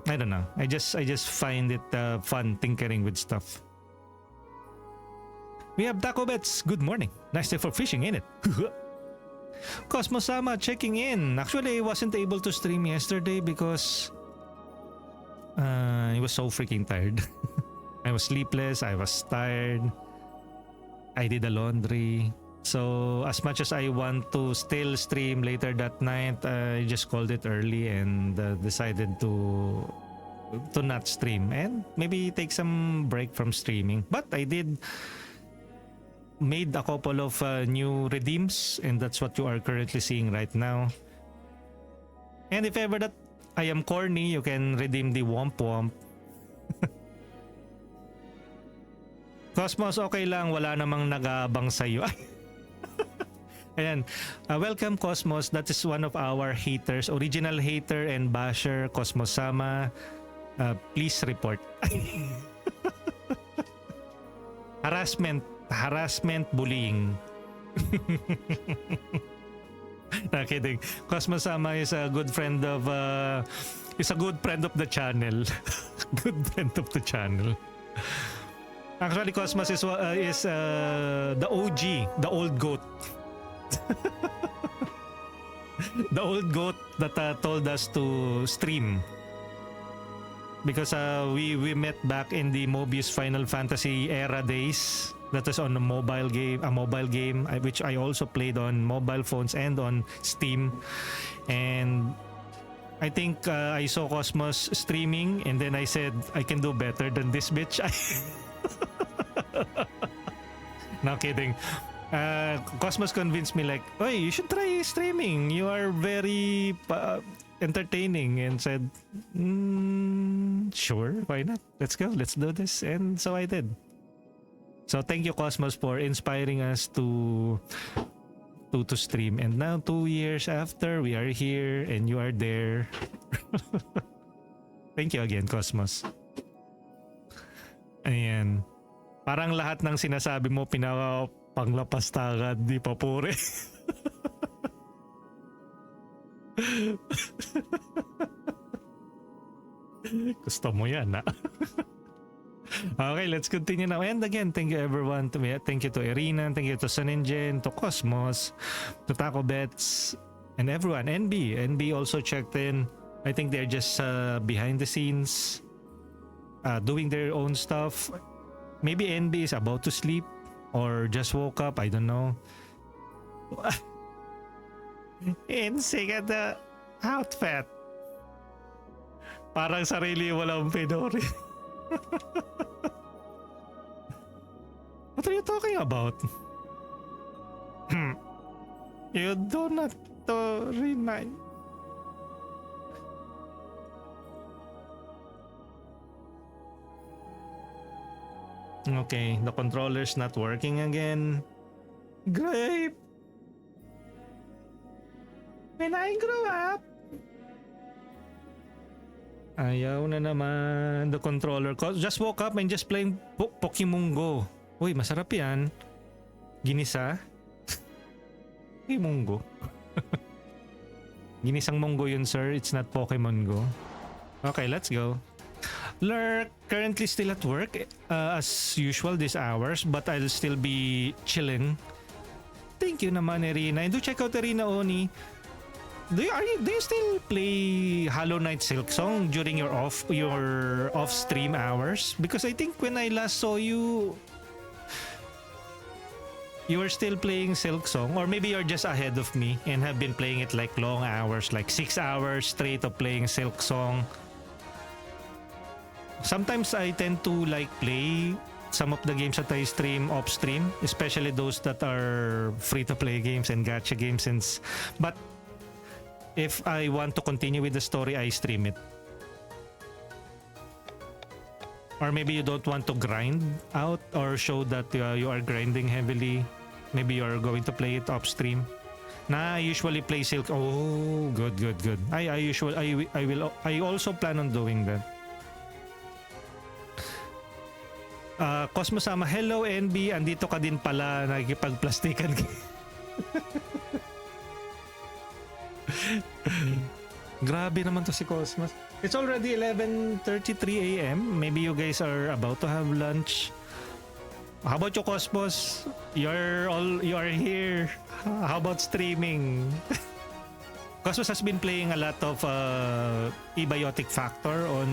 I don't know. I just find it fun tinkering with stuff. We have Taco Bets. Good morning. Nice day for fishing, ain't it? Cosmosama checking in. Actually, I wasn't able to stream yesterday because I was so freaking tired. I was sleepless. I was tired. I did the laundry. So as much as I want to still stream later that night, I just called it early and decided to not stream and maybe take some break from streaming. But I did made a couple of new redeems, and that's what you are currently seeing right now. And if ever that I am corny, you can redeem the Womp Womp. Cosmos, okay lang, wala namang nag-aabang sa'yo. Ayan, welcome Cosmos. That is one of our haters, original hater and basher, Cosmosama. Please report. Harassment, bullying. Not kidding. Cosmosama is a good friend of the channel. Good friend of the channel. Actually, Cosmos is the OG, the old goat. The old goat that told us to stream. Because we met back in the Mobius Final Fantasy era days. That was on a mobile game which I also played on mobile phones and on Steam. And I think I saw Cosmos streaming and then I said, I can do better than this bitch. No kidding. Cosmos convinced me like, "Oy, you should try streaming. You are very entertaining," and said, "Sure, why not? Let's go. Let's do this." And so I did. So thank you, Cosmos, for inspiring us to stream. And now 2 years after, we are here and you are there. Thank you again, Cosmos. Ayan. Parang lahat ng sinasabi mo panglapastagan, di pa pure. Gusto mo yan, ha? Okay, let's continue now. And again, thank you everyone. Thank you to Irina, thank you to Saninjen, to Cosmos, to Taco Bets, and everyone. NB also checked in. I think they're just behind the scenes. doing their own stuff. Maybe NB is about to sleep or just woke up. I don't know. Insig at the outfit. Parang sarili walang Pedori. What are you talking about? You do not to remind. Okay, the controller's not working again. Grape! When I grow up! Ayaw na naman the controller. Just woke up and just playing Pokemon Go. Uy, masarap yan. Ginisa? Pokemon Go. Ginisang munggo yun, sir. It's not Pokemon Go. Okay, let's go. Lurk, currently still at work as usual these hours, but I'll still be chilling. Thank you naman, Irina. And do check out Irina Oni. Do you still play Hollow Knight Silk Song during your off stream hours? Because I think when I last saw you, you were still playing Silk Song, or maybe you're just ahead of me and have been playing it like long hours, like 6 hours straight of playing Silk Song. Sometimes I tend to like play some of the games that I stream off stream, especially those that are free to play games and gacha games. But if I want to continue with the story, I stream it. Or maybe you don't want to grind out or show that you are grinding heavily. Maybe you are going to play it off stream. I usually play Silk. Oh, good. I also plan on doing that. Cosmosama, hello NB, andito ka din pala, nakikipagplastikan ka. Grabe naman to si Cosmos. It's already 11:33 AM. Maybe you guys are about to have lunch. How about you, Cosmos? You are here. How about streaming? Cosmos has been playing a lot of Ebiotic Factor on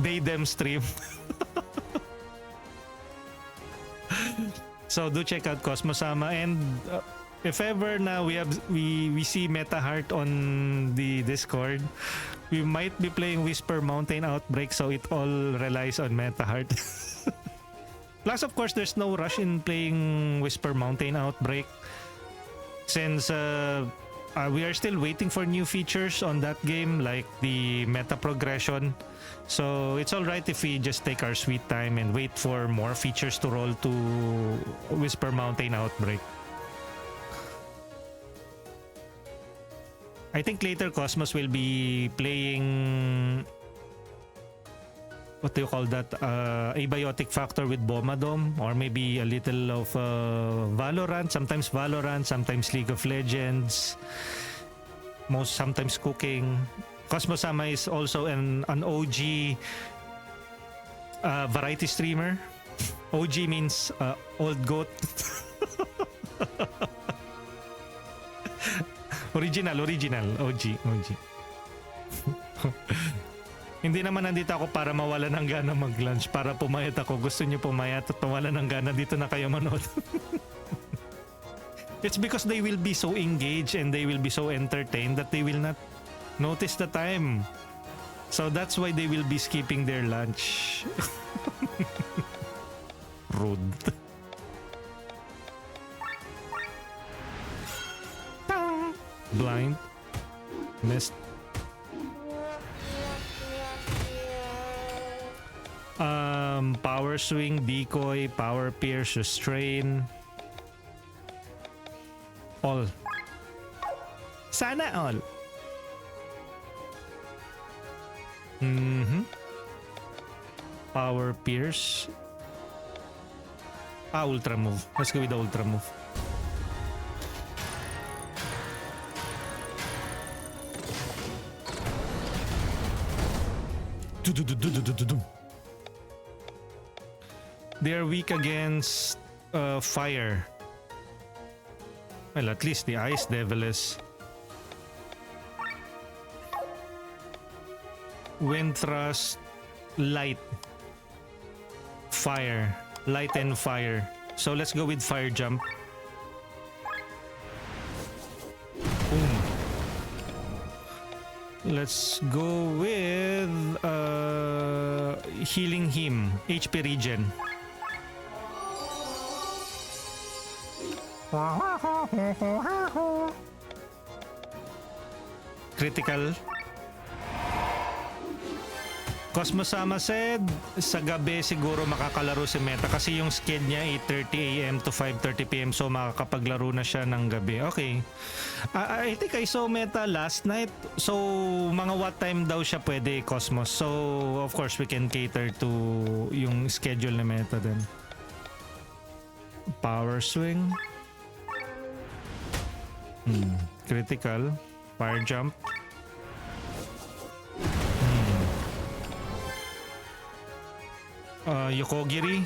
Daydem stream. So do check out Cosmosama, and if ever na we see Meta Heart on the Discord, we might be playing Whisper Mountain Outbreak, so it all relies on Meta Heart. Plus of course there's no rush in playing Whisper Mountain Outbreak since we are still waiting for new features on that game, like the meta progression. So it's alright if we just take our sweet time and wait for more features to roll to Whisper Mountain Outbreak. I think later Cosmos will be playing, what do you call that, Abiotic Factor with Bomadom, or maybe a little of Valorant, sometimes League of Legends, sometimes cooking. Cosmosama is also an OG variety streamer. OG means old goat. Original, OG. Hindi naman nandito ako para mawala ng gana mag-lunch, para pumayat ako. Gusto niyo pumayat at mawala ng gana, dito na kayo manood. It's because they will be so engaged and they will be so entertained that they will not notice the time. So that's why they will be skipping their lunch. Rude. Blind. Missed. Power swing, decoy, power pierce, restrain. All. Sana all. Power pierce. Ultra move. Let's go with the ultra move. They are weak against fire. Well, at least the ice devil is. Wind thrust. light, fire, light and fire. So let's go with fire jump. Boom. Let's go with healing him, HP regen. Critical. Cosmosama said, sa gabi siguro makakalaro si Meta kasi yung sked niya 8:30 AM to 5:30 PM, so makakapaglaro na siya ng gabi. Okay. I think I saw Meta last night. So mga what time daw siya pwede, Cosmos. So of course we can cater to yung schedule ni Meta din. Power swing. Critical. Fire jump. Yokogiri.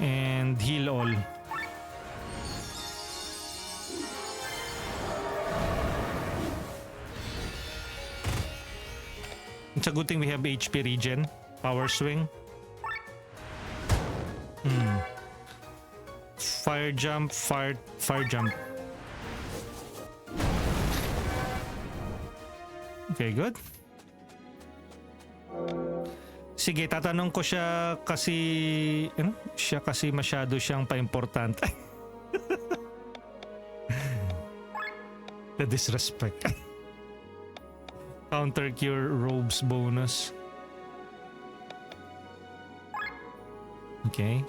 And heal all. It's a good thing we have HP regen. Power swing. Fire jump, fire jump. Okay, good. Sige, tatanong ko siya kasi siya kasi masyado siyang pa-importante. The disrespect. Counter cure robes bonus. Okay.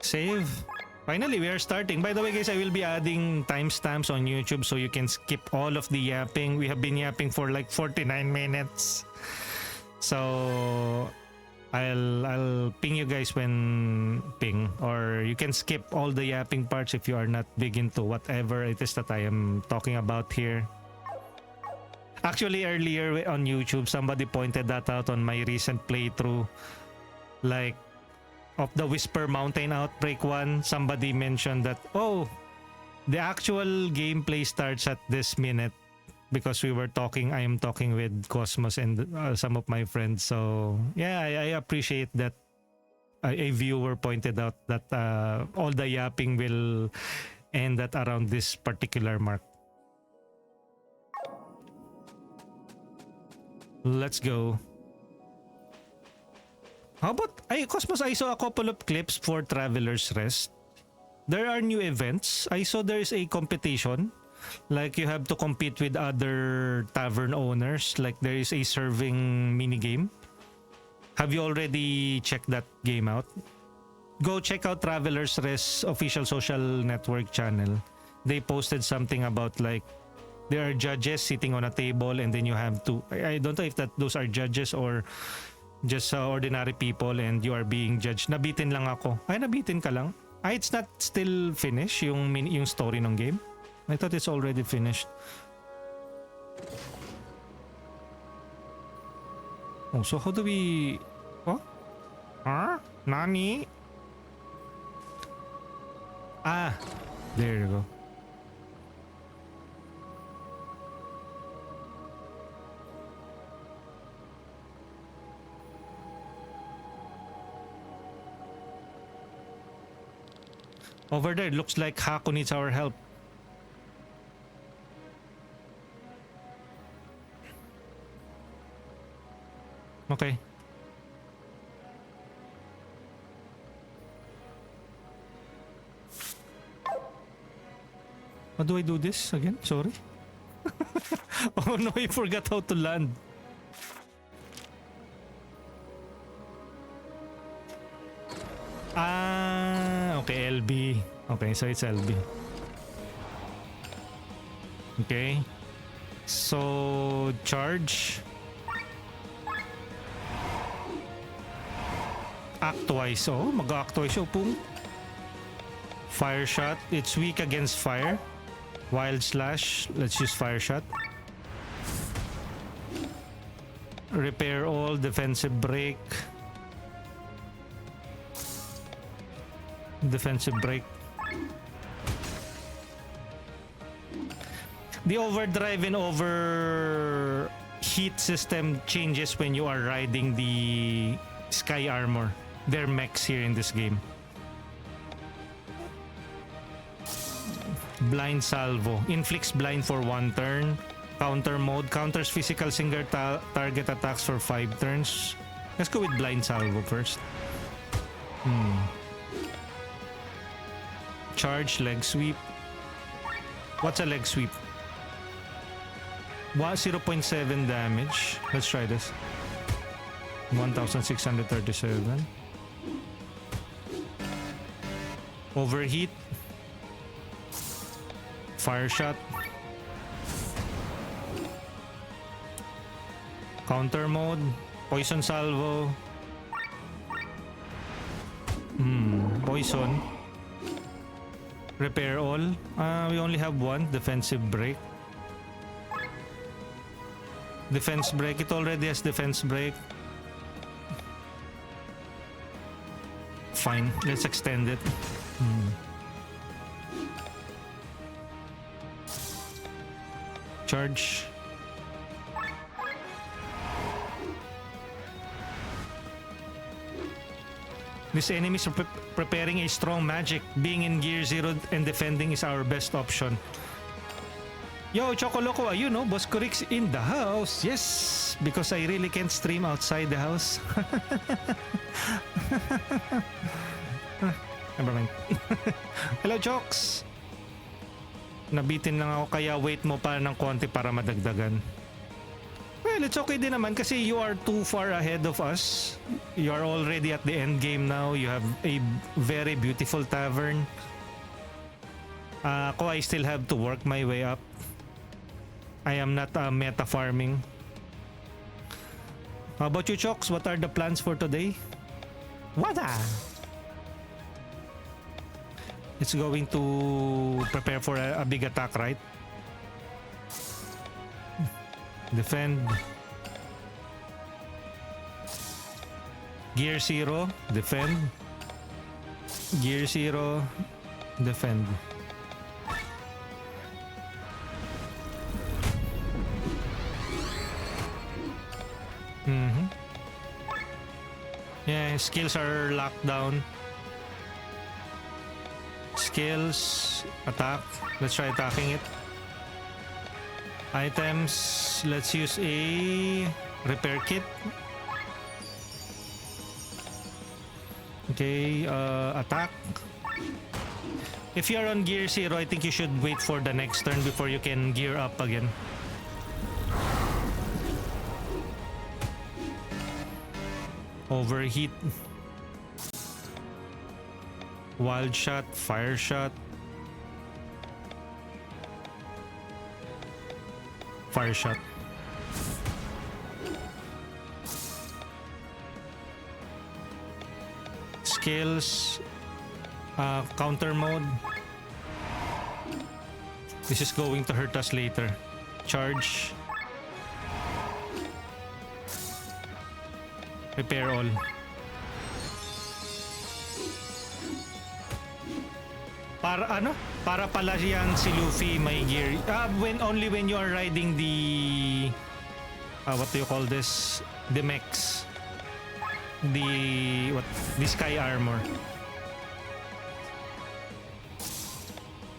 Save. Finally, we are starting. By the way, guys, I will be adding timestamps on YouTube so you can skip all of the yapping. We have been yapping for like 49 minutes. So I'll ping you guys when ping, or you can skip all the yapping parts if you are not big into whatever it is that I am talking about here. Actually, earlier on YouTube, somebody pointed that out on my recent playthrough. Like, of the Whisper Mountain Outbreak 1, somebody mentioned that, oh, the actual gameplay starts at this minute because I am talking with Cosmos and some of my friends. So yeah, I appreciate that a viewer pointed out that all the yapping will end at around this particular mark. Let's go. How about, Cosmos, I saw a couple of clips for Traveler's Rest. There are new events. I saw there is a competition. Like you have to compete with other tavern owners. Like there is a serving minigame. Have you already checked that game out? Go check out Traveler's Rest official social network channel. They posted something about like there are judges sitting on a table and then you have to, I don't know if those are judges or just ordinary people and you are being judged. Nabitin lang ako. Ay, nabitin ka lang? It's not still finished yung story ng game. I thought it's already finished. Oh, so how do we... Oh? Huh? Nani? Ah, there you go. Over there, it looks like Haku needs our help. Okay. How do I do this again? Sorry. Oh no, I forgot how to land. Okay, LB. Okay, so it's LB. Okay. So, charge. Act twice. Oh, mag-act twice. Oh, pum. Fire shot. It's weak against fire. Wild slash. Let's use fire shot. Repair all. Defensive break. Defensive break. The overdrive and overheat system changes when you are riding the sky armor. They're mechs here in this game. Blind salvo. Inflicts blind for 1 turn. Counter mode. Counters physical single target attacks for 5 turns. Let's go with blind salvo first. Charge, leg sweep. What's a leg sweep? 0.7 damage. Let's try this. 1637. Overheat. Fire shot. Counter mode. Poison salvo. Poison. Repair all. We only have one. Defensive break. Defense break. It already has defense break. Fine. Let's extend it. Charge. This enemy is preparing a strong magic. Being in gear 0 and defending is our best option. Yo, Chocoloco, you know, Boss Kurix in the house. Yes, because I really can't stream outside the house. Never mind. Hello, Chocks. Nabitin lang ako kaya wait mo pa ng konti para madagdagan. Well, it's okay din naman kasi you are too far ahead of us. You are already at the end game now. You have a very beautiful tavern. Ako, I still have to work my way up. I am not meta farming. How about you, Chocks? What are the plans for today? Wada! It's going to prepare for a big attack, right? Defend. Gear 0, defend. Gear 0, defend. Yeah, skills are locked down. Skills, attack. Let's try attacking it. Items, let's use a repair kit. Okay, attack. If you're on gear 0, I think you should wait for the next turn before you can gear up again. Overheat. Wild shot, fire shot. Fire shot. Skills. Counter mode. This is going to hurt us later. Charge. Repair all. Para ano? Para pala yan si Luffy may gear. Only when you are riding the what do you call this? The mechs. The sky armor.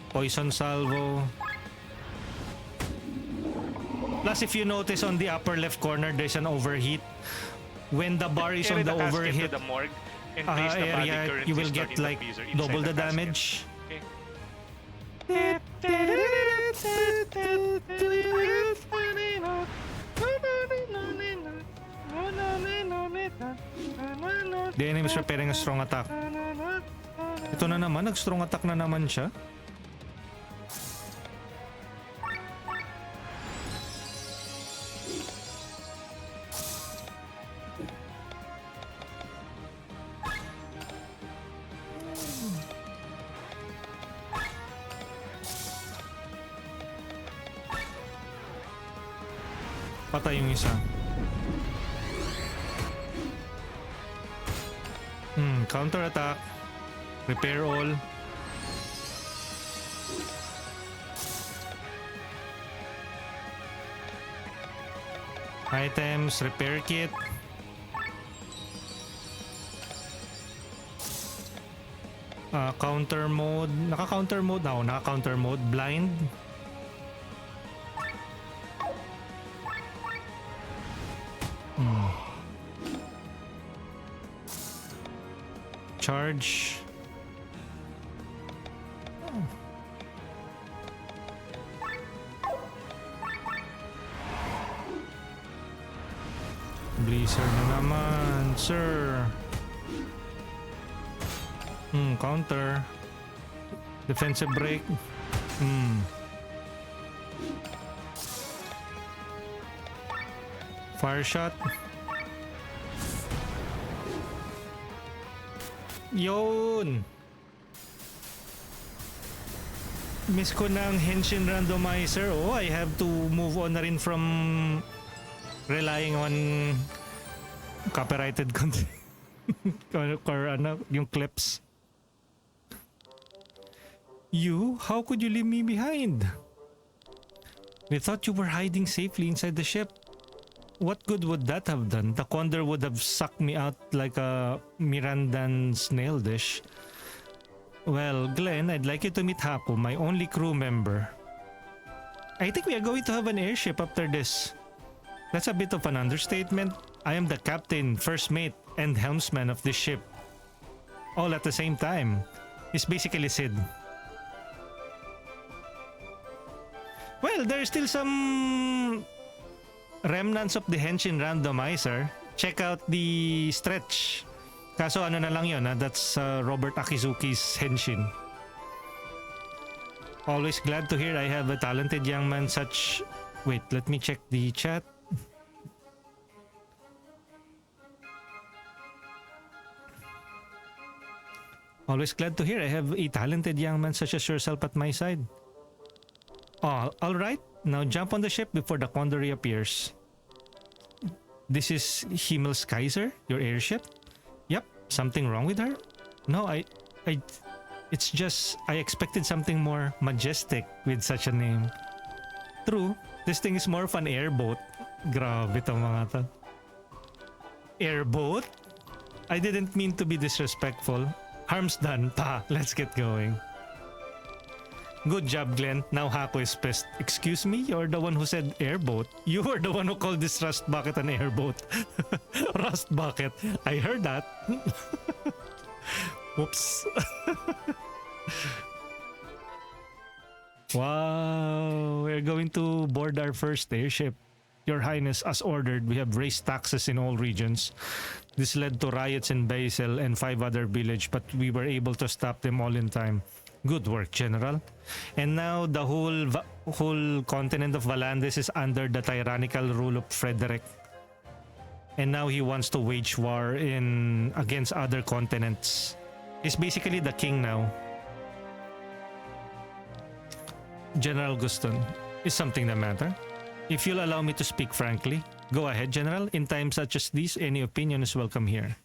Poison salvo. Plus, if you notice on the upper left corner, there's an overheat. When the bar is on the overheat area, you will get like double the damage. The enemy is preparing a strong attack. Ito na naman, nag-strong attack na naman siya. Patay yung isa. Counter attack. Repair all. Items, repair kit. Counter mode. Naka-counter mode na. Naka-counter mode. Blind. Charge. Blizzard na naman, sir. Counter. Defensive break. Fire shot. Yun. Miss ko ng Henshin randomizer. Oh, I have to move on na rin from relying on copyrighted content. or ano, yung clips. You? How could you leave me behind? We thought you were hiding safely inside the ship. What good would that have done? The condor would have sucked me out like a Mirandan snail dish. Well, Glenn, I'd like you to meet Haku, my only crew member. I think we are going to have an airship after this. That's a bit of an understatement. I am the captain, first mate, and helmsman of this ship. All at the same time. It's basically Sid. Well, there's still some remnants of the Henshin randomizer. Check out the stretch. Kaso ano na lang yun, that's Robert Akizuki's Henshin. Always glad to hear I have a talented young man such... Wait, let me check the chat. Always glad to hear I have a talented young man such as yourself at my side. Oh, alright. Now jump on the ship before the condor reappears. This is Himmel's Kaiser, your airship? Yep. Something wrong with her? No, it's just I expected something more majestic with such a name. True. This thing is more of an airboat. Grabe tong mga to. Airboat? I didn't mean to be disrespectful. Harm's done. Pa, let's get going. Good job, Glenn. Now Haku is pissed. Excuse me? You're the one who said airboat. You were the one who called this rust bucket an airboat. Rust bucket. I heard that. Whoops. Wow. We're going to board our first airship. Your Highness, as ordered, we have raised taxes in all regions. This led to riots in Basel and 5 other villages, but we were able to stop them all in time. Good work, General. And now the whole continent of Valandis is under the tyrannical rule of Frederick. And now he wants to wage war against other continents. He's basically the king now. General Guston, is something the matter? If you'll allow me to speak frankly, go ahead, General. In times such as these, any opinion is welcome here.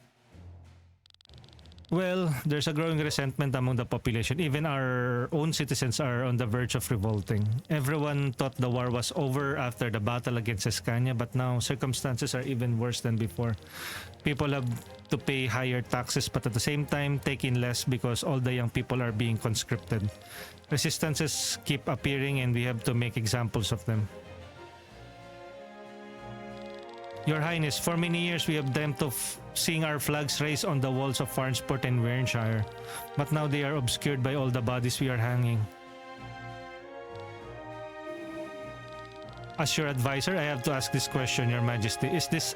Well, there's a growing resentment among the population. Even our own citizens are on the verge of revolting. Everyone thought the war was over after the battle against Escania, but now circumstances are even worse than before. People have to pay higher taxes, but at the same time take in less because all the young people are being conscripted. Resistances keep appearing and we have to make examples of them. Your Highness, for many years we have dreamt of seeing our flags raised on the walls of Farnsport and Wernshire, but now they are obscured by all the bodies we are hanging. As your advisor, I have to ask this question, Your Majesty. Is this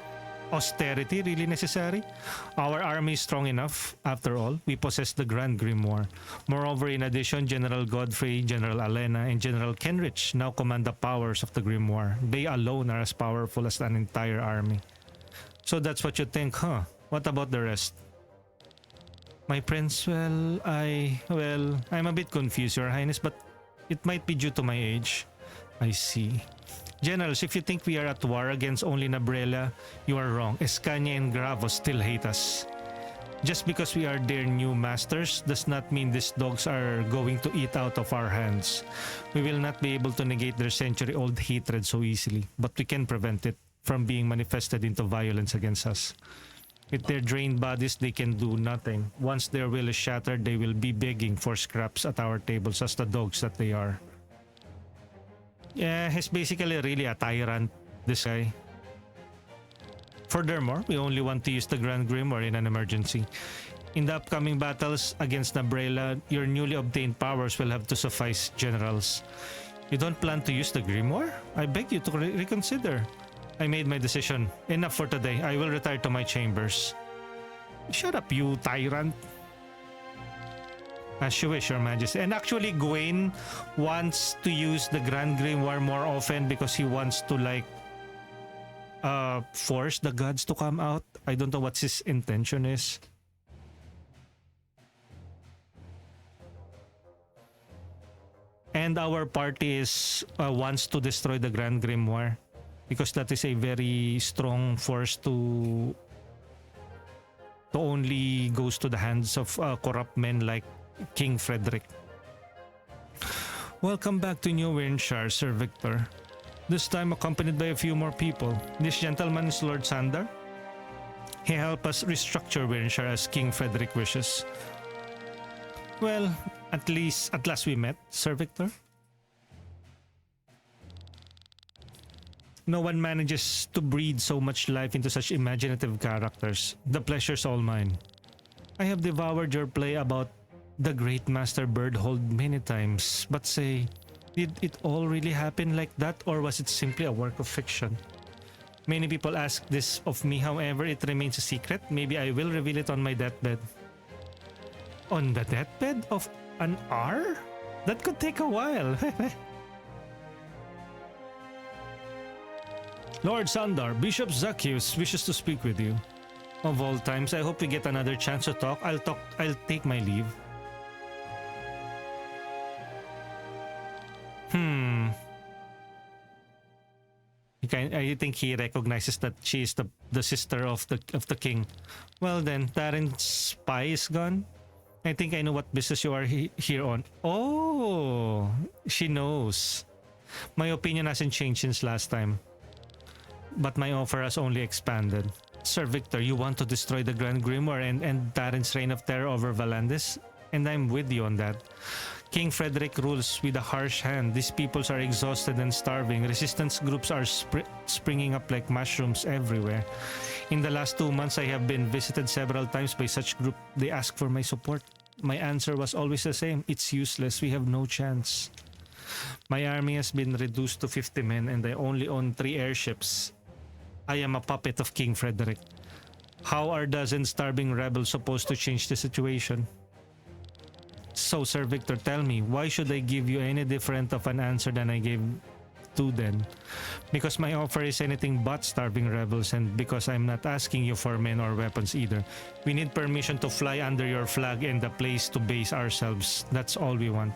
austerity really necessary? Our army is strong enough, after all. We possess the Grand Grimoire. Moreover, in addition, General Godfrey, General Alena, and General Kenrich now command the powers of the Grimoire. They alone are as powerful as an entire army. So that's what you think, huh? What about the rest? My prince, I'm a bit confused, Your Highness, but it might be due to my age. I see. Generals, if you think we are at war against only Nabrela, you are wrong. Escania and Gravos still hate us. Just because we are their new masters does not mean these dogs are going to eat out of our hands. We will not be able to negate their century-old hatred so easily, but we can prevent it. from being manifested into violence against us. With their drained bodies, they can do nothing. Once their will is shattered, they will be begging for scraps at our tables as the dogs that they are. Yeah, he's basically really a tyrant, this guy. Furthermore, we only want to use the Grand Grimoire in an emergency. In the upcoming battles against Nabrela, your newly obtained powers will have to suffice, generals. You don't plan to use the Grimoire? I beg you to reconsider. I made my decision. Enough for today. I will retire to my chambers. Shut up, you tyrant. As you wish, Your Majesty. And actually, Gwaine wants to use the Grand Grimoire more often because he wants to force the gods to come out. I don't know what his intention is. And our party wants to destroy the Grand Grimoire because that is a very strong force to only goes to the hands of corrupt men like King Frederick. Welcome back to New Wyrnshire, Sir Victor. This time accompanied by a few more people. This gentleman is Lord Sandar. He helped us restructure Wyrnshire as King Frederick wishes. Well, at last we met, Sir Victor. No one manages to breathe so much life into such imaginative characters. The pleasure's all mine. I have devoured your play about the great Master Birdhold many times, but say, did it all really happen like that, or was it simply a work of fiction? Many people ask this of me, however, it remains a secret. Maybe I will reveal it on my deathbed. On the deathbed of an R? That could take a while. Lord Sandar, Bishop Zacchaeus wishes to speak with you. Of all times, I hope we get another chance to talk. I'll take my leave. I think he recognizes that she is the sister of the king. Well then, Taren's spy is gone. I think I know what business you are here on. Oh, she knows. My opinion hasn't changed since last time, but my offer has only expanded. Sir Victor, you want to destroy the Grand Grimoire and end Taren's reign of terror over Valandis? And I'm with you on that. King Frederick rules with a harsh hand. These peoples are exhausted and starving. Resistance groups are springing up like mushrooms everywhere. In the last 2 months, I have been visited several times by such group. They ask for my support. My answer was always the same. It's useless. We have no chance. My army has been reduced to 50 men and I only own 3 airships. I am a puppet of King Frederick. How are dozen starving rebels supposed to change the situation? So, Sir Victor, tell me, why should I give you any different of an answer than I gave to then? Because my offer is anything but starving rebels, and because I'm not asking you for men or weapons either. We need permission to fly under your flag and a place to base ourselves. That's all we want.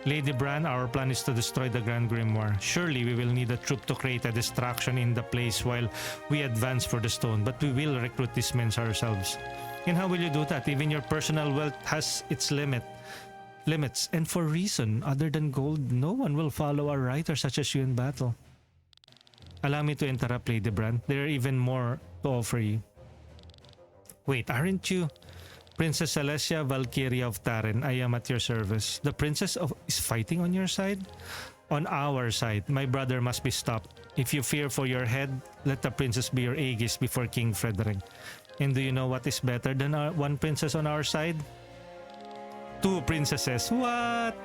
Lady Bran, our plan is to destroy the Grand Grimoire. Surely we will need a troop to create a distraction in the place while we advance for the stone, but we will recruit these men ourselves. And how will you do that? Even your personal wealth has its limits, and for reason other than gold, no one will follow a writer such as you in battle. Allow me to interrupt, Lady Bran. There are even more to offer you. Wait, aren't you Princess Celestia Valkyria of Taren? I am at your service. The princess is fighting on your side? On our side. My brother must be stopped. If you fear for your head, let the princess be your aegis before King Frederick. And do you know what is better than one princess on our side? 2 princesses. What?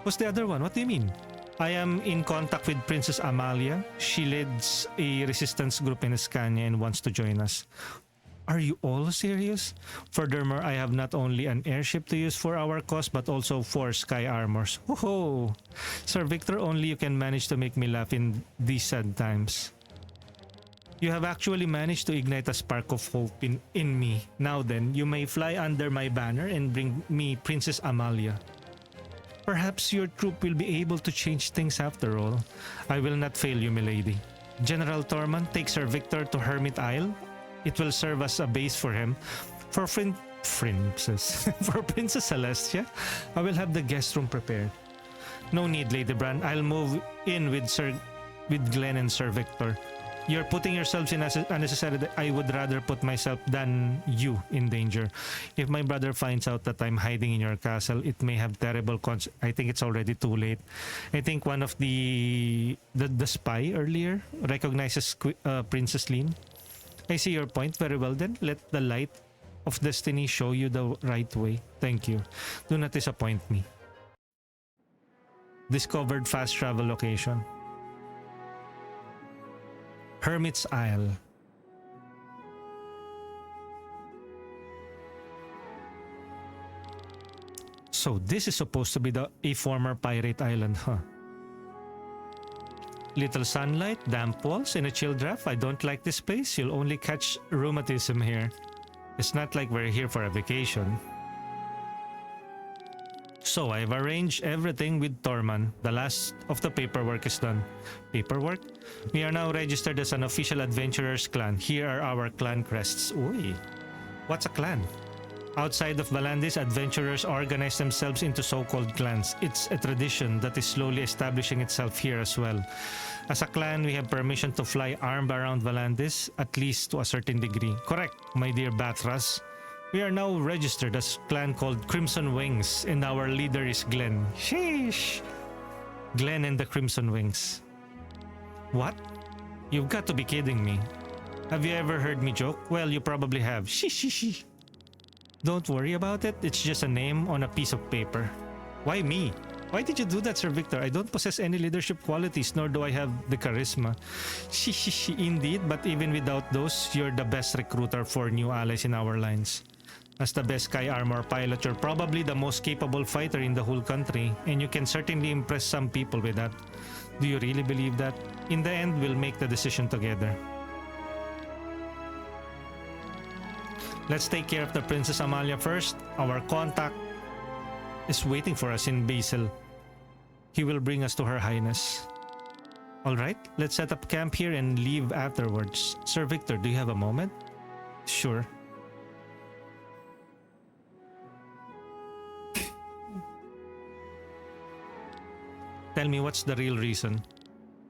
What's the other one? What do you mean? I am in contact with Princess Amalia. She leads a resistance group in Escania and wants to join us. Are you all serious? Furthermore, I have not only an airship to use for our cause, but also 4 sky armors. Whoa! Sir Victor, only you can manage to make me laugh in these sad times. You have actually managed to ignite a spark of hope in me. Now then, you may fly under my banner and bring me Princess Amalia. Perhaps your troop will be able to change things after all. I will not fail you, milady. General Tormund, take Sir Victor to Hermit Isle. It will serve as a base for him. For Princess Celestia, I will have the guest room prepared. No need, Lady Bran. I'll move in with Sir with Glenn and Sir Victor. You're putting yourselves in unnecessary. I would rather put myself than you in danger. If my brother finds out that I'm hiding in your castle, it may have terrible I think it's already too late. I think one of the spy earlier recognizes Princess Lin. I see your point. Very well then. Let the light of destiny show you the right way. Thank you. Do not disappoint me. Discovered fast travel location. Hermit's Isle. So this is supposed to be a former pirate island, huh? Little sunlight, damp walls, and a chill draft. I don't like this place. You'll only catch rheumatism here. It's not like we're here for a vacation. So I've arranged everything with Torman. The last of the paperwork is done. Paperwork? We are now registered as an official adventurers clan. Here are our clan crests. Uy. What's a clan? Outside of Valandis, adventurers organize themselves into so-called clans. It's a tradition that is slowly establishing itself here as well. As a clan, we have permission to fly armed around Valandis, at least to a certain degree. Correct, my dear Bathras. We are now registered as a clan called Crimson Wings, and our leader is Glenn. Sheesh! Glenn and the Crimson Wings. What? You've got to be kidding me. Have you ever heard me joke? Well, you probably have. Sheesh. Don't worry about it. It's just a name on a piece of paper. Why me? Why did you do that, Sir Victor? I don't possess any leadership qualities, nor do I have the charisma. Indeed, but even without those, you're the best recruiter for new allies in our lines. As the best Sky Armor pilot, you're probably the most capable fighter in the whole country, and you can certainly impress some people with that. Do you really believe that? In the end, we'll make the decision together. Let's take care of the Princess Amalia first. Our contact is waiting for us in Basel. He will bring us to Her Highness. Alright, let's set up camp here and leave afterwards. Sir Victor, do you have a moment? Sure. Tell me, what's the real reason?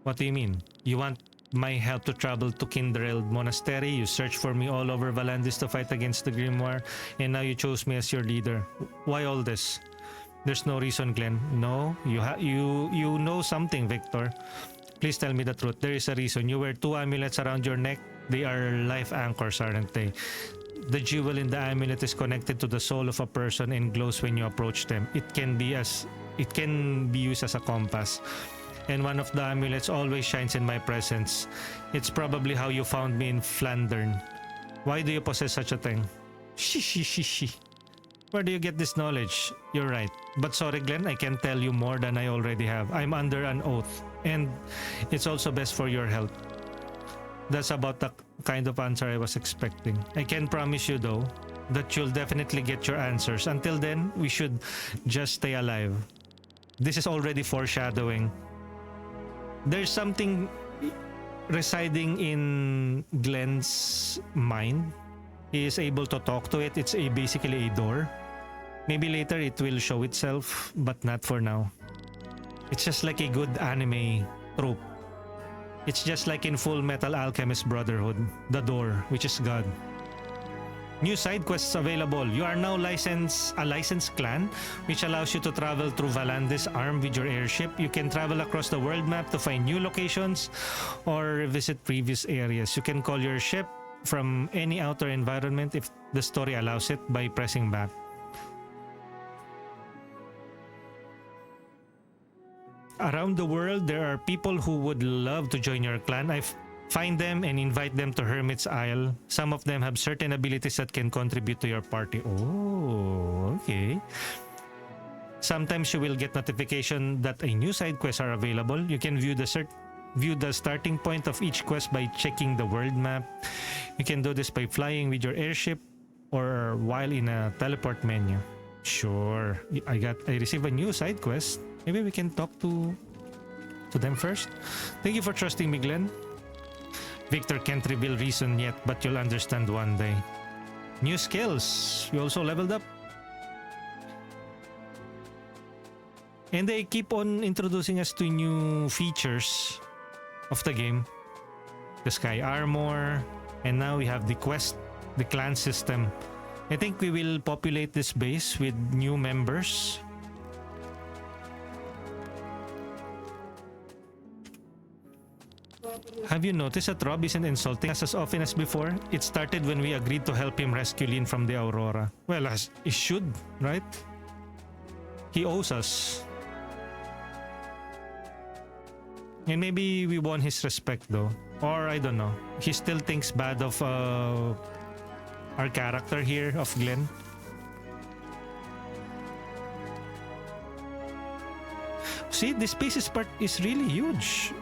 What do you mean? You want my help to travel to Kindreld Monastery? You searched for me all over Valandis to fight against the Grimoire, and now you chose me as your leader. Why all this? There's no reason, Glenn. No, you know something, Victor. Please tell me the truth. There is a reason. You wear 2 amulets around your neck. They are life anchors, aren't they? The jewel in the amulet is connected to the soul of a person and glows when you approach them. It can be used as a compass. And one of the amulets always shines in my presence. It's probably how you found me in Flandern. Why do you possess such a thing? She. Where do you get this knowledge? You're right. But sorry, Glenn, I can't tell you more than I already have. I'm under an oath. And it's also best for your health. That's about the kind of answer I was expecting. I can promise you, though, that you'll definitely get your answers. Until then, we should just stay alive. This is already foreshadowing. There's something residing in Glenn's mind. He is able to talk to it. It's basically a door. Maybe later it will show itself, but not for now. It's just like a good anime trope. It's just like in Full Metal Alchemist Brotherhood, the door, which is God. New side quests available. You are now a licensed clan, which allows you to travel through Valandis armed with your airship. You can travel across the world map to find new locations or visit previous areas. You can call your ship from any outer environment if the story allows it by pressing back. Around the world, there are people who would love to join your clan. Find them and invite them to Hermit's Isle. Some of them have certain abilities that can contribute to your party. Oh, okay. Sometimes you will get notification that a new side quests are available. You can view the starting point of each quest by checking the world map. You can do this by flying with your airship or while in a teleport menu. Sure. I received a new side quest. Maybe we can talk to them first. Thank you for trusting me, Glenn. Victor can't reveal reason yet, but you'll understand one day. New skills. We also leveled up. And they keep on introducing us to new features of the game. The Sky Armor, and now we have the quest, the clan system. I think we will populate this base with new members. Have you noticed that Rob isn't insulting us as often as before? It started when we agreed to help him rescue Lynn from the Aurora. Well, as he should, right? He owes us. And maybe we won his respect though. Or I don't know. He still thinks bad of our character here, of Glenn. See, this space is really huge.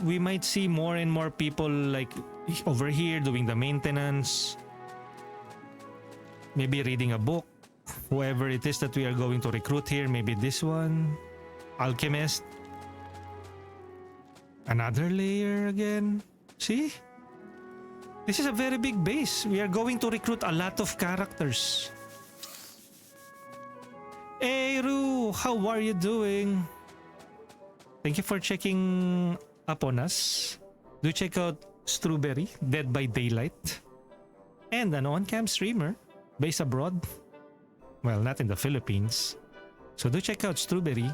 We might see more and more people like over here doing the maintenance. Maybe reading a book. Whoever it is that we are going to recruit here. Maybe this one. Alchemist. Another layer again. See? This is a very big base. We are going to recruit a lot of characters. Hey Ru, how are you doing? Thank you for checking up on us. Do check out Strawberry, Dead by Daylight. And an on-cam streamer based abroad. Well, not in the Philippines. So do check out Strawberry.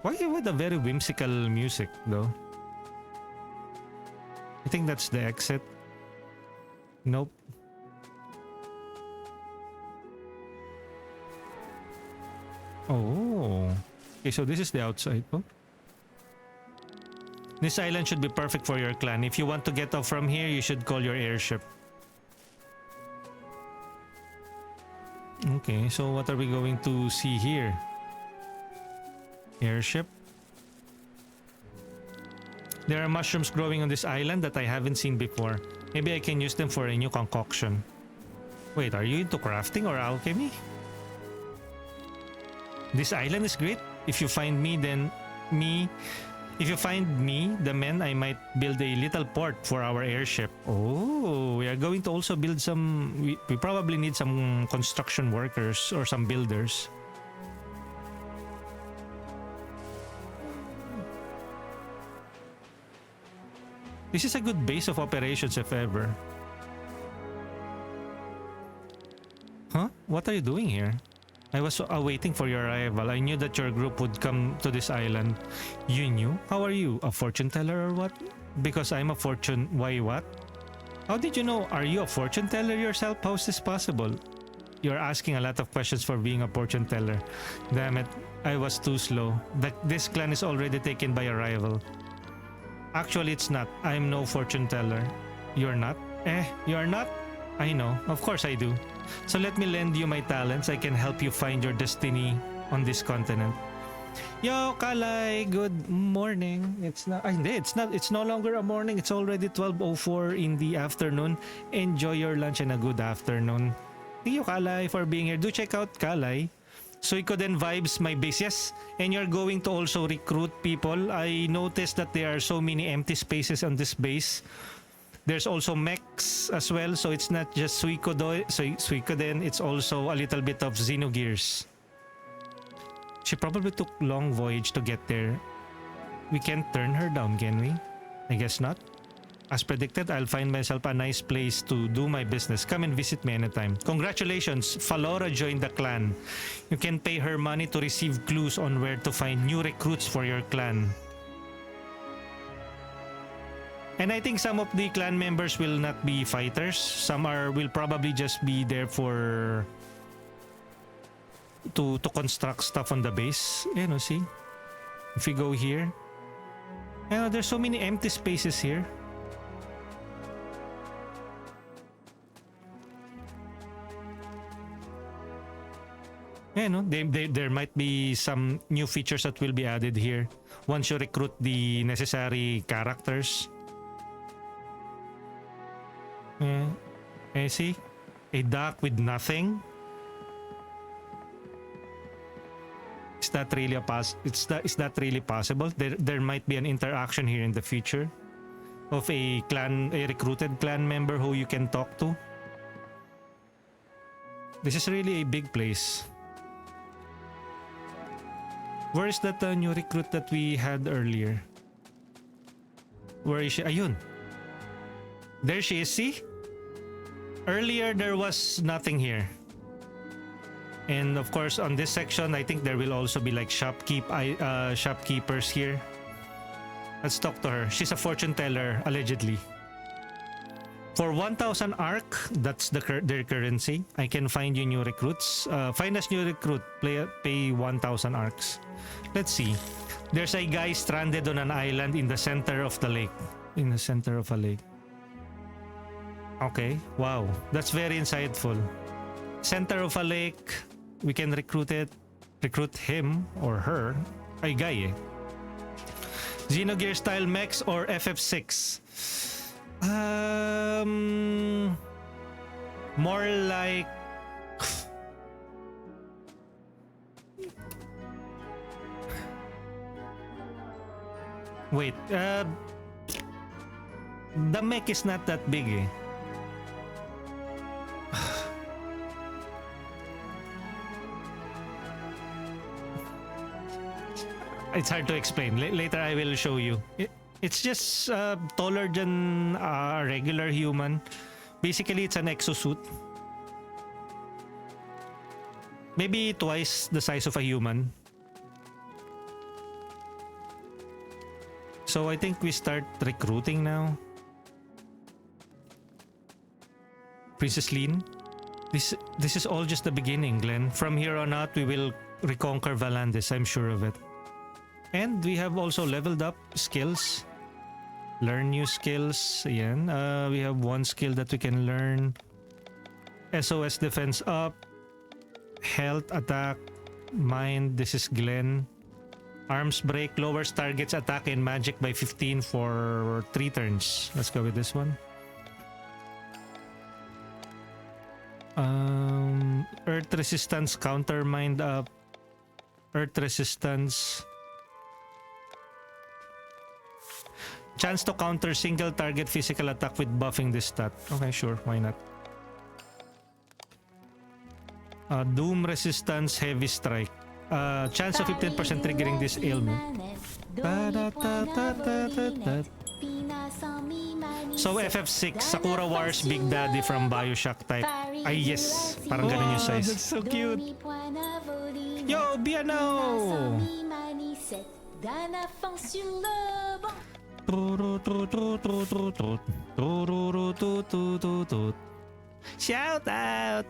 Why with a very whimsical music though? I think that's the exit. Nope. Oh. Okay, so this is the outside. Oh. This island should be perfect for your clan. If you want to get off from here, you should call your airship. Okay, so what are we going to see here? Airship. There are mushrooms growing on this island that I haven't seen before. Maybe I can use them for a new concoction. Wait, are you into crafting or alchemy? This island is great. If you find me, then If you find me, the men, I might build a little port for our airship. Oh, we are going to also build some... We probably need some construction workers or some builders. This is a good base of operations if ever. Huh? What are you doing here? I was waiting for your arrival. I knew that your group would come to this island. You knew? How are you? A fortune teller or what? Because I'm a fortune... Why what? How did you know? Are you a fortune teller yourself? How is this possible? You're asking a lot of questions for being a fortune teller. Damn it. I was too slow. This clan is already taken by a rival. Actually, it's not. I'm no fortune teller. You're not? You're not? I know. Of course I do. So let me lend you my talents. I can help you find your destiny on this continent. Yo, Kalay, good morning. It's not, it's no longer a morning. It's already 12:04 in the afternoon. Enjoy your lunch and a good afternoon. Thank you, Kalay, for being here. Do check out Kalay. Suikoden Vibes, my base. Yes, and you're going to also recruit people. I noticed that there are so many empty spaces on this base. There's also mechs as well, so it's not just Suikoden, it's also a little bit of Xenogears. She probably took long voyage to get there. We can't turn her down, can we? I guess not. As predicted, I'll find myself a nice place to do my business. Come and visit me anytime. Congratulations, Falora joined the clan. You can pay her money to receive clues on where to find new recruits for your clan. And I think some of the clan members will not be fighters. Some will probably just be there for to construct stuff on the base. You know, see? If we go here, you know, there's so many empty spaces here. You know, there might be some new features that will be added here once you recruit the necessary characters. Yeah. See? A dock with nothing? Is that really is that really possible? There might be an interaction here in the future of a recruited clan member who you can talk to. This is really a big place. Where is that new recruit that we had earlier? Where is she? Ayun. There she is, see? Earlier there was nothing here. And of course on this section I think there will also be like shopkeepers here. Let's talk to her. She's a fortune teller, allegedly. For 1,000 arc, that's their currency. I can find you new recruits. Find us new recruit. Pay 1,000 arcs. Let's see. There's a guy stranded on an island in the center of the lake. In the center of a lake. Okay. Wow. That's very insightful. Center of a lake. We can recruit him or her. Ay, guy eh. Xenogear style mechs or FF6? More like wait, the mech is not that big eh. It's hard to explain. Later I will show you. It's just taller than a regular human. Basically, it's an exosuit. Maybe twice the size of a human. So I think we start recruiting now. Princess Lin. This is all just the beginning, Glenn. From here on out, we will reconquer Valandis. I'm sure of it. And we have also leveled up skills. Learn new skills. Ayan. We have one skill that we can learn. SOS defense up. Health, attack, mind. This is Glenn. Arms break. Lowers target's attack and magic by 15 for 3 turns. Let's go with this one. Earth resistance, counter mind up. Earth resistance. Chance to counter single target physical attack with buffing this stat. Okay, sure. Why not? Doom resistance, heavy strike. Chance of 15% triggering this ailment. So FF6, Sakura Wars Big Daddy from Bioshock type. Ay yes, parang ganun yung size. That's so cute. Yo, Biano! Shout out!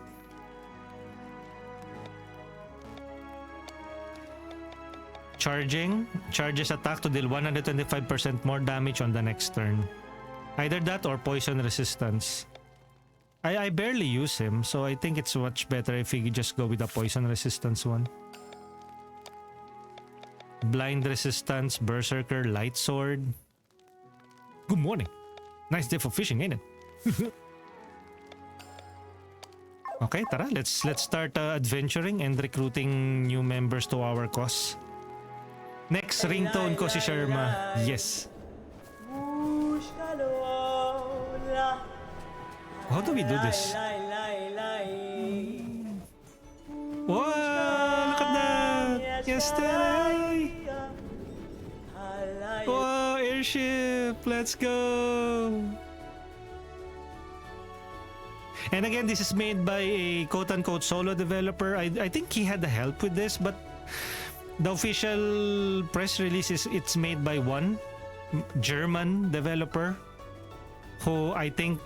Charging. Charges attack to deal 125% more damage on the next turn. Either that or poison resistance. I barely use him, so I think it's much better if we just go with the poison resistance one. Blind resistance, berserker, light sword. Good morning. Nice day for fishing, ain't it? Okay, tara. Let's start adventuring and recruiting new members to our cause. Next ringtone ko si Sharma. Yes. How do we do this? Wow, look at that! Yesterday! Wow, airship! Let's go! And again, this is made by a quote-unquote solo developer. I think he had the help with this, but the official press release is it's made by one German developer who I think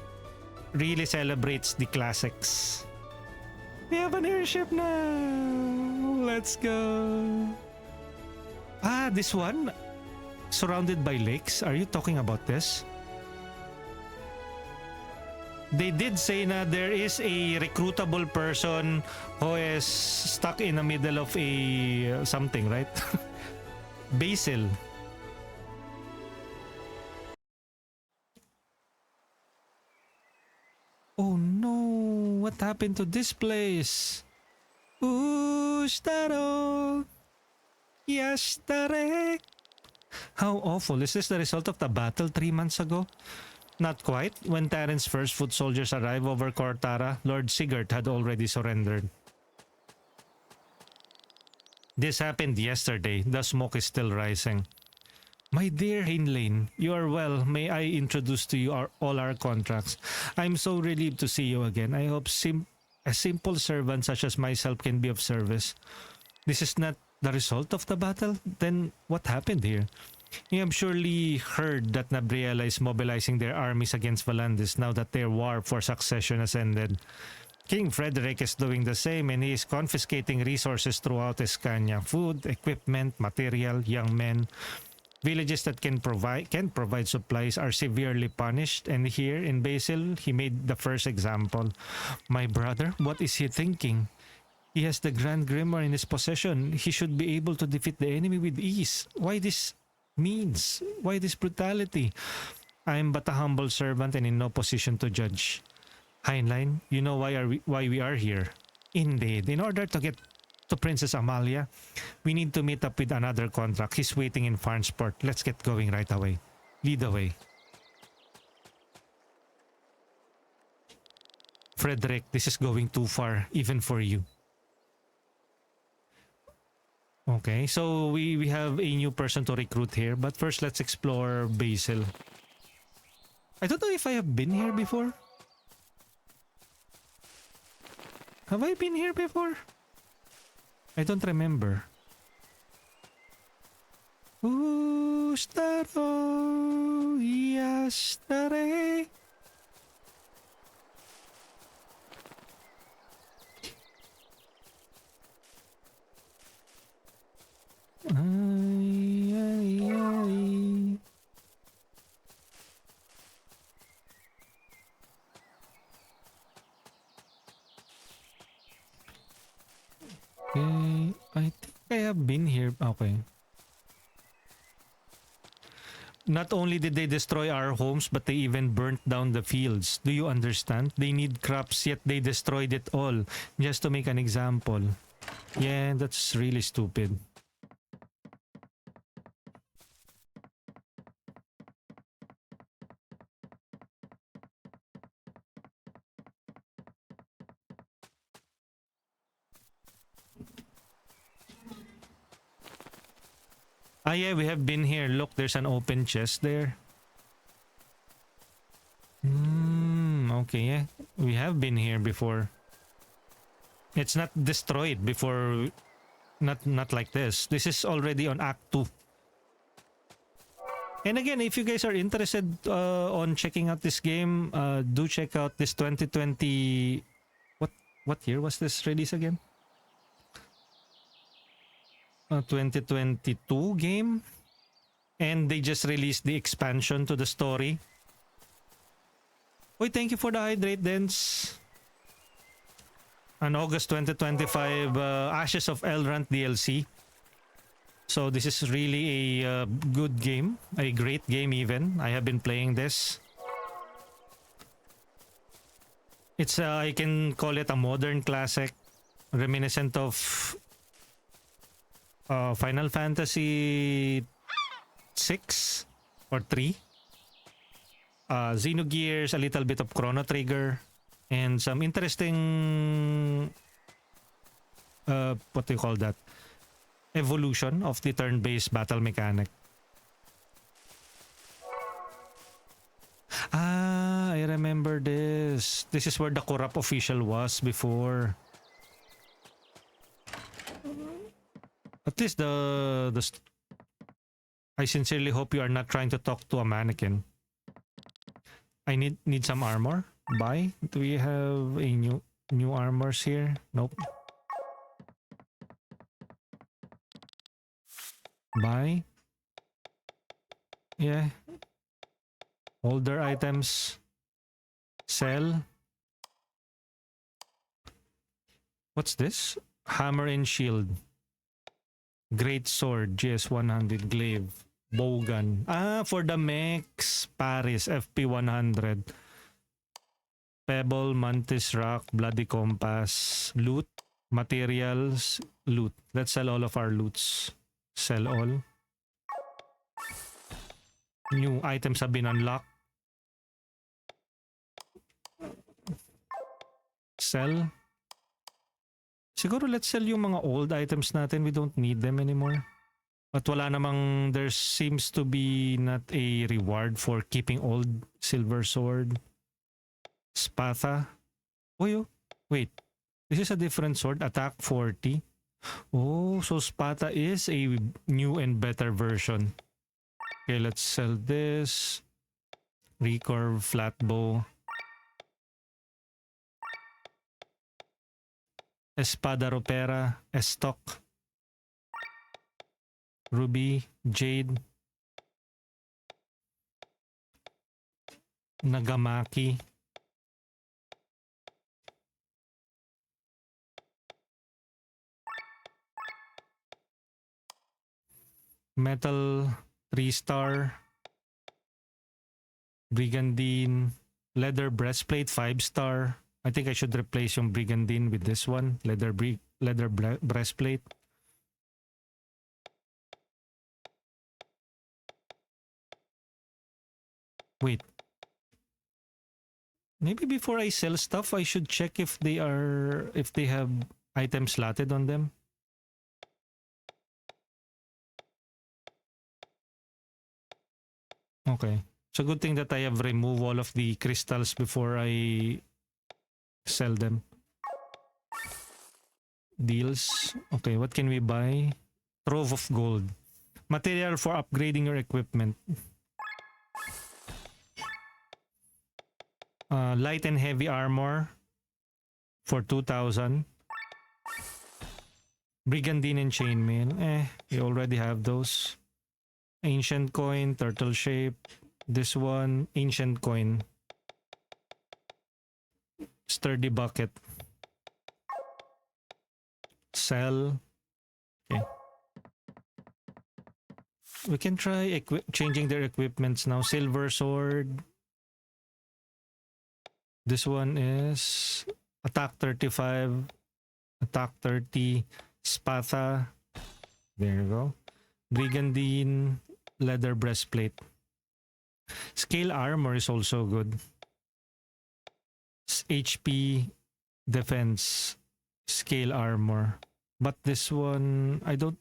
really celebrates the classics. We have an airship now. Let's go. Ah, this one surrounded by lakes. Are you talking about this? They did say na there is a recruitable person who is stuck in the middle of a something, right? Basil. Oh no, what happened to this place? Ustaro. Yastare. How awful. Is this the result of the battle 3 months ago? Not quite. When Terran's first foot soldiers arrived over Cortara, Lord Sigurd had already surrendered. This happened yesterday. The smoke is still rising. My dear Heinlein, you are well. May I introduce to you all our contracts. I'm so relieved to see you again. I hope a simple servant such as myself can be of service. This is not the result of the battle? Then what happened here? You have surely heard that Nabriela is mobilizing their armies against Valandis now that their war for succession has ended. King Frederick is doing the same, and he is confiscating resources throughout Escania. Food, equipment, material, young men. Villages that can provide supplies are severely punished, and here in Basil, he made the first example. My brother, what is he thinking? He has the Grand Grimoire in his possession. He should be able to defeat the enemy with ease. Why this means? Why this brutality? I am but a humble servant and in no position to judge. Heinlein, you know why we are here. Indeed, in order to get to Princess Amalia, we need to meet up with another contract. He's waiting in Farnsport. Let's get going right away. Lead the way. Frederick, this is going too far, even for you. Okay, so we have a new person to recruit here, but first let's explore Basil. I don't know if I have been here before. Have I been here before? I don't remember. Ustaro yastare. Ay, ay, ay. Okay, I think I have been here. Okay. Not only did they destroy our homes, but they even burnt down the fields. Do you understand? They need crops, yet they destroyed it all. Just to make an example. Yeah, that's really stupid. Ah yeah, we have been here. Look, there's an open chest there. Okay, yeah. We have been here before. It's not destroyed before. Not like this. This is already on Act 2. And again, if you guys are interested on checking out this game, do check out this 2020... What year was this release again? 2022 game, and they just released the expansion to the story. Oy, thank you for the hydrate, Dens. On August 2025, Ashes of Elrond DLC. So this is really a good game, a great game even. I have been playing this. It's I can call it a modern classic, reminiscent of Final Fantasy 6 or 3, Xenogears, a little bit of Chrono Trigger, and some interesting what do you call that, evolution of the turn-based battle mechanic. I remember this. This is where the corrupt official was before. At least I sincerely hope you are not trying to talk to a mannequin. I need some armor. Buy. Do we have a new armors here? Nope. Buy. Yeah. Older items. Sell. What's this? Hammer and shield. Great sword, GS100, glaive, bowgun. For the mechs, Paris, FP100. Pebble, mantis rock, bloody compass, loot, materials, loot. Let's sell all of our loots. Sell all. New items have been unlocked. Sell. Siguro let's sell yung mga old items natin. We don't need them anymore. But wala namang, there seems to be not a reward for keeping old silver sword. Spatha. Oh, wait. This is a different sword. Attack 40. Oh, so Spatha is a new and better version. Okay, let's sell this. Recurve, flat bow. Espada Ropera, Estoc. Ruby, Jade. Nagamaki. Metal 3-star. Brigandine. Leather breastplate 5-star. I think I should replace yung Brigandine with this one. Leather breastplate. Wait. Maybe before I sell stuff, I should check if they have items slotted on them. Okay. It's a good thing that I have removed all of the crystals before I sell them. Deals. Okay, what can we buy? Trove of gold. Material for upgrading your equipment. Light and heavy armor for 2,000. Brigandine and chainmail. We already have those. Ancient coin, turtle shape. This one, ancient coin. Sturdy bucket. Sell. Okay. We can try changing their equipments now. Silver sword. This one is attack 35, attack 30, Spatha. There you go. Brigandine, leather breastplate. Scale armor is also good. HP, defense, scale armor. But this one, I don't...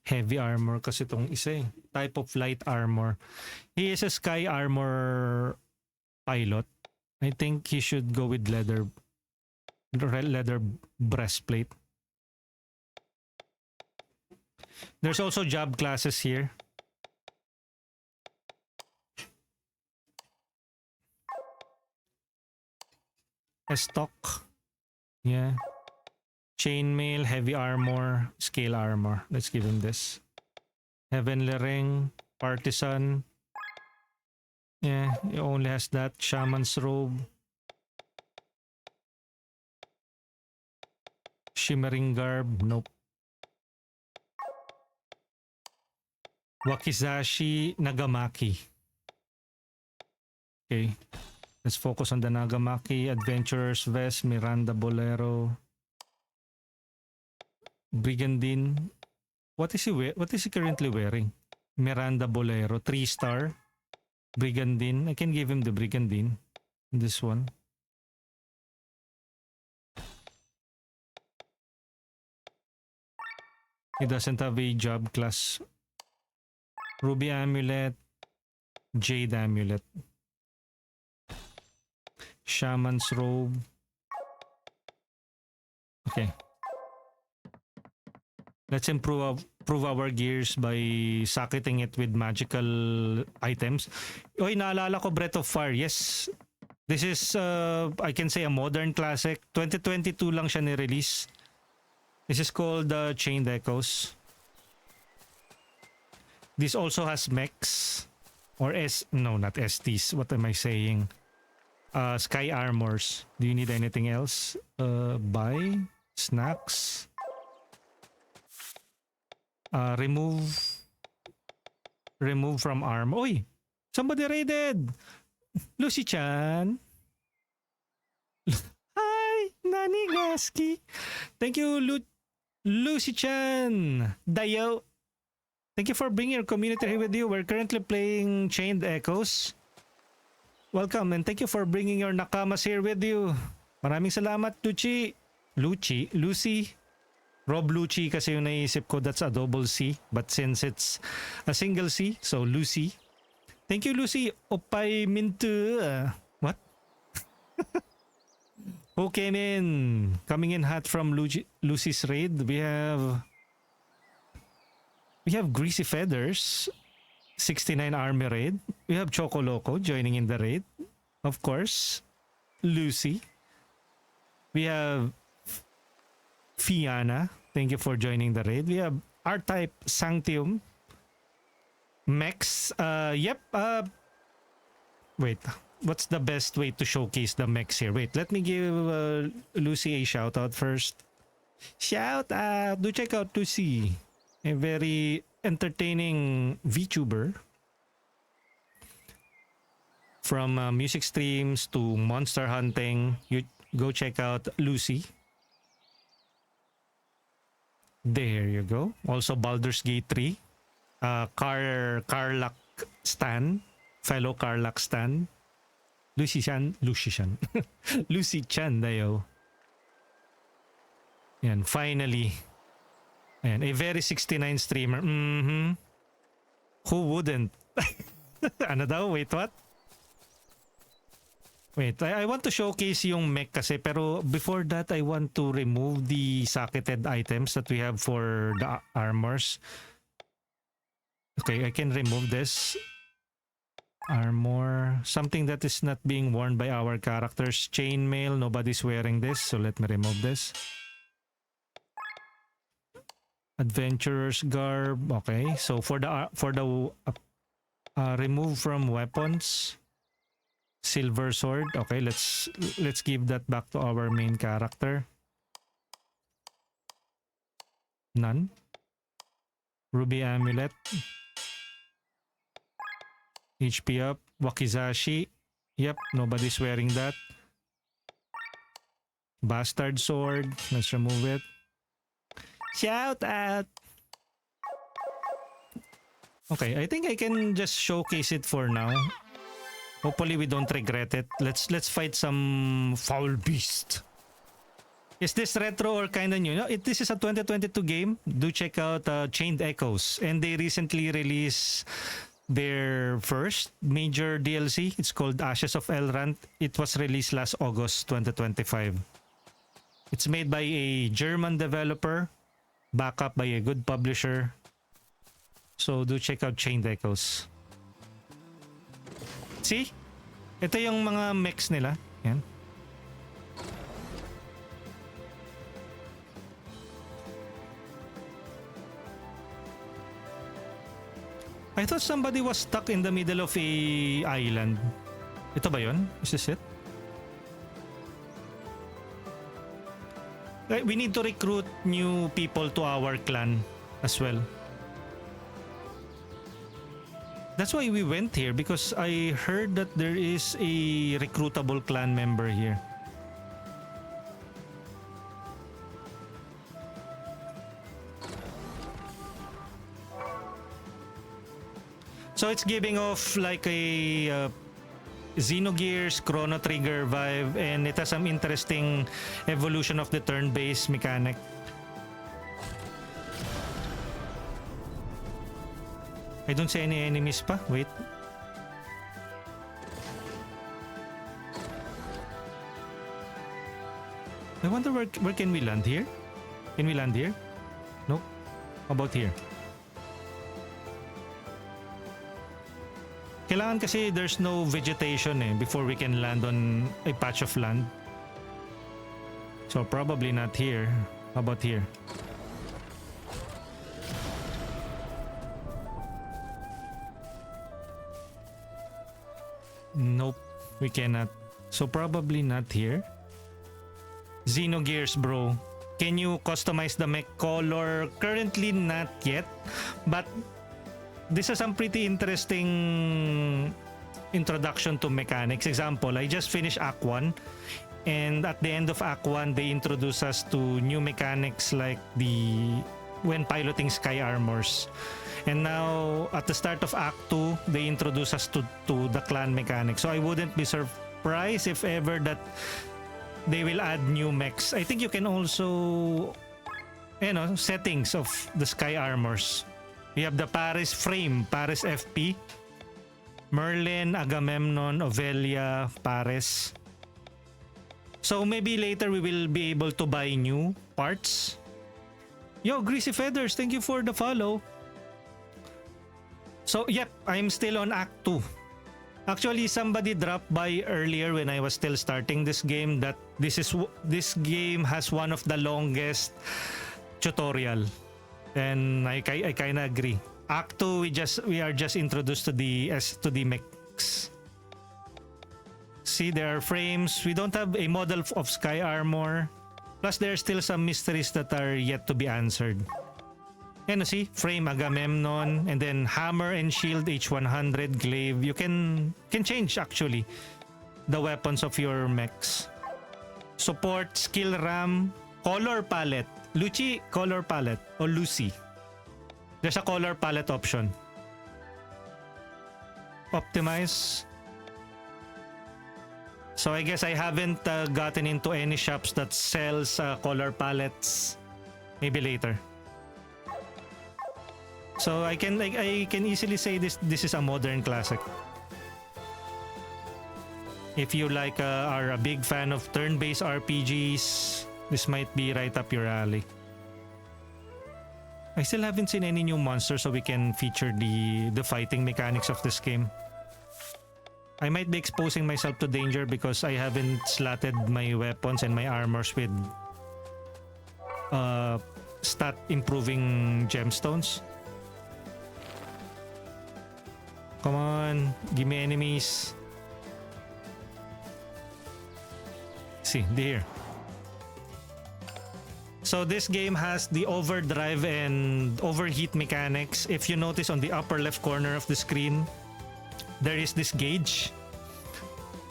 Heavy armor kasi itong isa eh. Type of light armor. He is a sky armor pilot. I think he should go with leather breastplate. There's also job classes here. A stock. Yeah. Chainmail, heavy armor, scale armor. Let's give him this. Heavenly ring, partisan. Yeah, he only has that. Shaman's robe. Shimmering garb, nope. Wakizashi Nagamaki. Okay. Let's focus on the Nagamaki. Adventurer's vest, Miranda Bolero. Brigandine. What is he currently wearing? Miranda Bolero, 3-star. Brigandine. I can give him the Brigandine. This one. He doesn't have a job class. Ruby amulet. Jade amulet. Shaman's robe. Okay. Let's improve our gears by socketing it with magical items. Oy, naalala ko Breath of Fire. Yes. This is, I can say, a modern classic. 2022 lang siya ni-release. This is called Chained Echoes. This also has mechs. Or no, not STs. What am I saying? Sky armors. Do you need anything else? Buy. Snacks. Remove from arm. Oy! Somebody raided! Lucy-chan! Hi! Nani Gaski! Thank you, Lucy-chan! Dayo! Thank you for bringing your community here with you. We're currently playing Chained Echoes. Welcome and thank you for bringing your nakamas here with you. Maraming salamat, Lucy. Rob Lucci kasi yung naisip ko, that's a double C. But since it's a single C, so Lucy. Thank you, Lucy. Opay Mintu. What? Who came in? Coming in hot from Lucy's raid. We have Greasy Feathers. 69 Army Raid. We have Choco Loco joining in the raid. Of course, Lucy. We have Fiana. Thank you for joining the raid. We have R-Type Sanctium. Mechs. Wait. What's the best way to showcase the mechs here? Wait, let me give Lucy a shout out first. Shout out. Do check out Lucy. A very entertaining VTuber. From music streams to monster hunting, you go check out Lucy. There you go. Also Baldur's Gate 3. Carlac Stan. Fellow Carlac Stan. Lucy Chan. Lucy Chan dayo. Yan, finally. Ayan, a very 69 streamer. Who wouldn't? Ano daw? Wait, what? Wait, I want to showcase yung mech kasi, pero before that, I want to remove the socketed items that we have for the armors. Okay, I can remove this. Armor. Something that is not being worn by our characters. Chainmail. Nobody's wearing this, so let me remove this. Adventurer's garb. Okay, so for the remove from weapons, silver sword. Okay, let's give that back to our main character. None. Ruby amulet. HP up. Wakizashi. Yep, nobody's wearing that. Bastard sword. Let's remove it. Shout out. Okay, I think I can just showcase it for now. Hopefully we don't regret it. Let's fight some foul beast. Is this retro or kind of new? No, this is a 2022 game. Do check out Chained Echoes, and they recently released their first major DLC. It's called Ashes of Elrond. It was released last August 2025. It's made by a German developer, backed up by a good publisher. So do check out Chained Echoes. See? Ito yung mga mechs nila. Yan. I thought somebody was stuck in the middle of a island. Ito ba yun? Is this it? We need to recruit new people to our clan as well. That's why we went here, because I heard that there is a recruitable clan member here. So it's giving off like a Xenogears Chrono Trigger vibe, and it has some interesting evolution of the turn-based mechanic. I don't see any enemies pa. Wait. I wonder where can we land here? Can we land here? Nope. How about here? Kailangan kasi there's no vegetation before we can land on a patch of land. So probably not here. How about here? Nope, we cannot. So probably not here. Xenogears, bro. Can you customize the mech color? Currently not yet, but this is some pretty interesting introduction to mechanics. Example, I just finished Act 1, and at the end of Act 1, they introduce us to new mechanics like the when piloting Sky Armors. And now, at the start of Act 2, they introduce us to the clan mechanic. So I wouldn't be surprised if ever that they will add new mechs. I think you can also, settings of the Sky Armors. We have the Paris Frame, Paris FP, Merlin, Agamemnon, Ovelia, Paris. So maybe later we will be able to buy new parts. Yo, Greasy Feathers, thank you for the follow. So, yep, I'm still on Act 2. Actually, somebody dropped by earlier when I was still starting this game that this game has one of the longest tutorial. And I kind of agree. Act 2, we are just introduced to the mechs. See, there are frames. We don't have a model of Sky Armor. Plus, there are still some mysteries that are yet to be answered. And see, frame Agamemnon, and then hammer and shield H100 glaive. You can change actually the weapons of your mechs. Support, skill RAM, color palette. Lucy, color palette, or Lucy. There's a color palette option. Optimize. So I guess I haven't gotten into any shops that sells color palettes. Maybe later. So I can easily say this is a modern classic. If you are a big fan of turn-based RPGs, this might be right up your alley. I still haven't seen any new monsters, so we can feature the fighting mechanics of this game. I might be exposing myself to danger because I haven't slotted my weapons and my armors with stat improving gemstones. Come on, give me enemies. See, here. So this game has the overdrive and overheat mechanics. If you notice on the upper left corner of the screen, there is this gauge.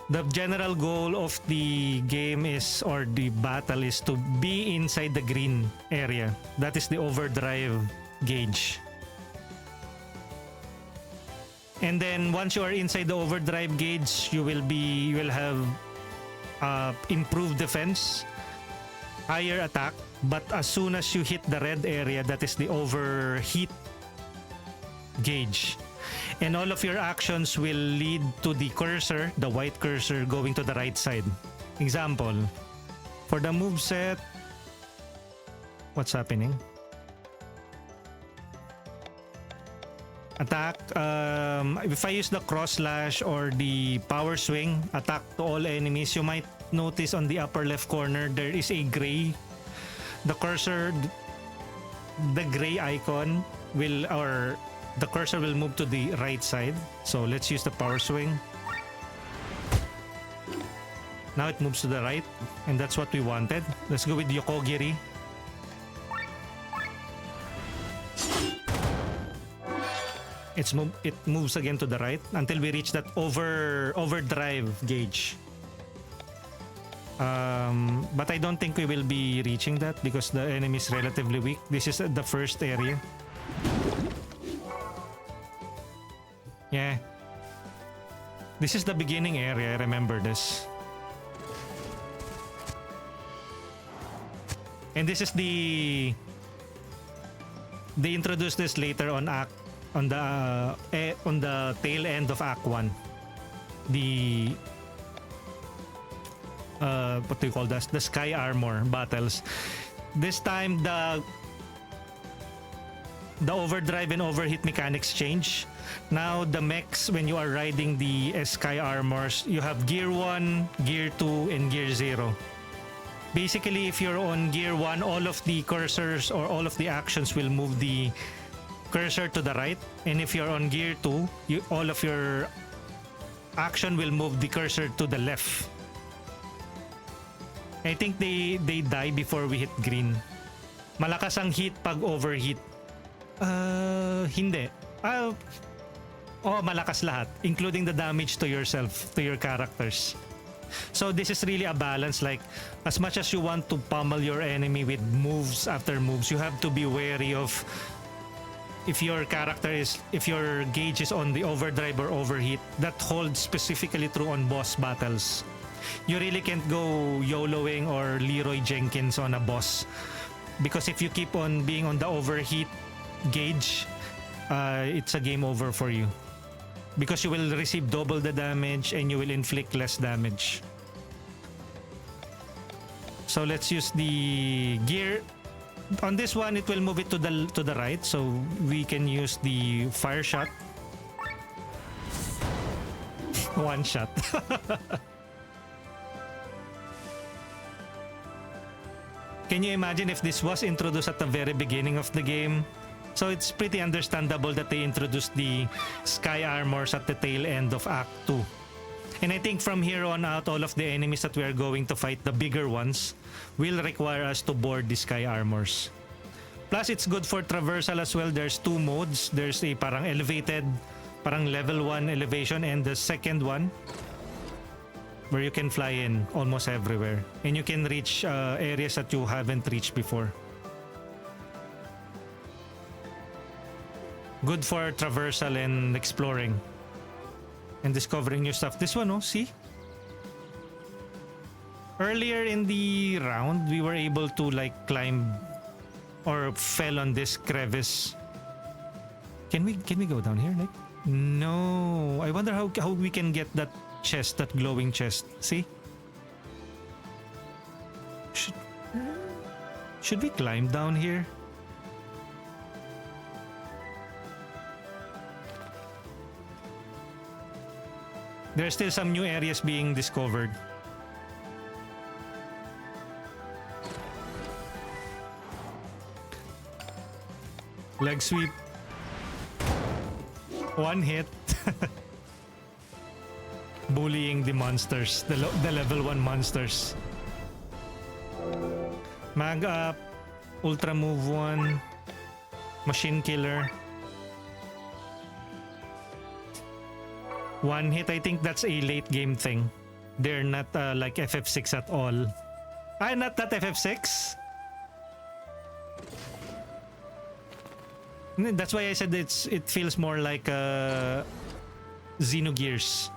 The general goal of the game or the battle is to be inside the green area. That is the overdrive gauge. And then once you are inside the overdrive gauge, you will have improved defense, higher attack, but as soon as you hit the red area, that is the overheat gauge. And all of your actions will lead to the cursor, the white cursor, going to the right side. Example, for the moveset, what's happening? Attack, if I use the cross slash or the power swing, attack to all enemies, you might notice on the upper left corner there is a gray. The cursor, the gray icon the cursor will move to the right side. So let's use the power swing. Now it moves to the right, and that's what we wanted. Let's go with Yokogiri. It moves again to the right until we reach that overdrive gauge. But I don't think we will be reaching that because the enemy is relatively weak. This is the first area. Yeah. This is the beginning area, I remember this. And this is they introduced this later on the tail end of Act 1. The what do you call that? The Sky Armor battles. This time the overdrive and overheat mechanics change. Now the mechs, when you are riding the Sky Armors, you have Gear 1, Gear 2, and Gear 0. Basically, if you're on Gear 1, all of the cursors or all of the actions will move the cursor to the right. And if you're on Gear 2, all of your action will move the cursor to the left. I think they die before we hit green. Malakas ang heat pag overheat. Hindi. Malakas lahat, including the damage to yourself, to your characters. So this is really a balance. Like, as much as you want to pummel your enemy with moves after moves, you have to be wary of if your gauge is on the overdrive or overheat. That holds specifically true on boss battles. You really can't go YOLOing or Leroy Jenkins on a boss, because if you keep on being on the overheat gauge, it's a game over for you, because you will receive double the damage and you will inflict less damage. So let's use the gear. On this one, it will move it to the right, so we can use the fire shot. One shot. Can you imagine if this was introduced at the very beginning of the game? So it's pretty understandable that they introduced the sky armors at the tail end of Act 2. And I think from here on out, all of the enemies that we are going to fight, the bigger ones, will require us to board the sky armors. Plus, it's good for traversal as well. There's two modes. There's a parang elevated, parang level 1 elevation, and the second one, where you can fly in almost everywhere. And you can reach areas that you haven't reached before. Good for traversal and exploring and discovering new stuff. This one, oh, see? Earlier in the round, we were able to like climb or fell on this crevice. Can we go down here? Like, no. I wonder how we can get that chest, that glowing chest. See? Should we climb down here? There are still some new areas being discovered. Leg sweep. One hit. Bullying the monsters, the level 1 monsters. Mag up. Ultra move 1. Machine killer. One hit, I think that's a late game thing. They're not like FF6 at all. Not that FF6? That's why I said it feels more like Xenogears.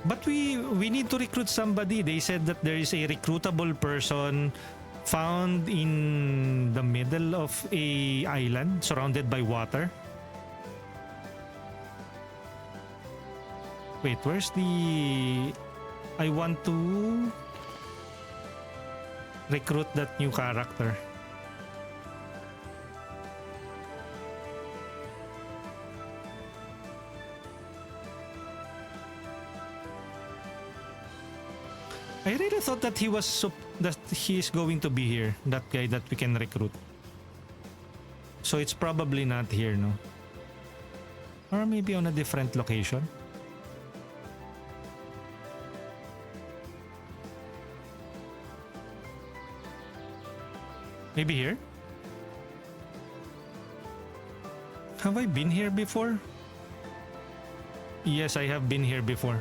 But we need to recruit somebody. They said that there is a recruitable person found in the middle of a island surrounded by water. Wait, where's the... I want to recruit that new character. I really thought that he is going to be here, that guy that we can recruit. So it's probably not here, no? Or maybe on a different location. Maybe here? Have I been here before? Yes, I have been here before.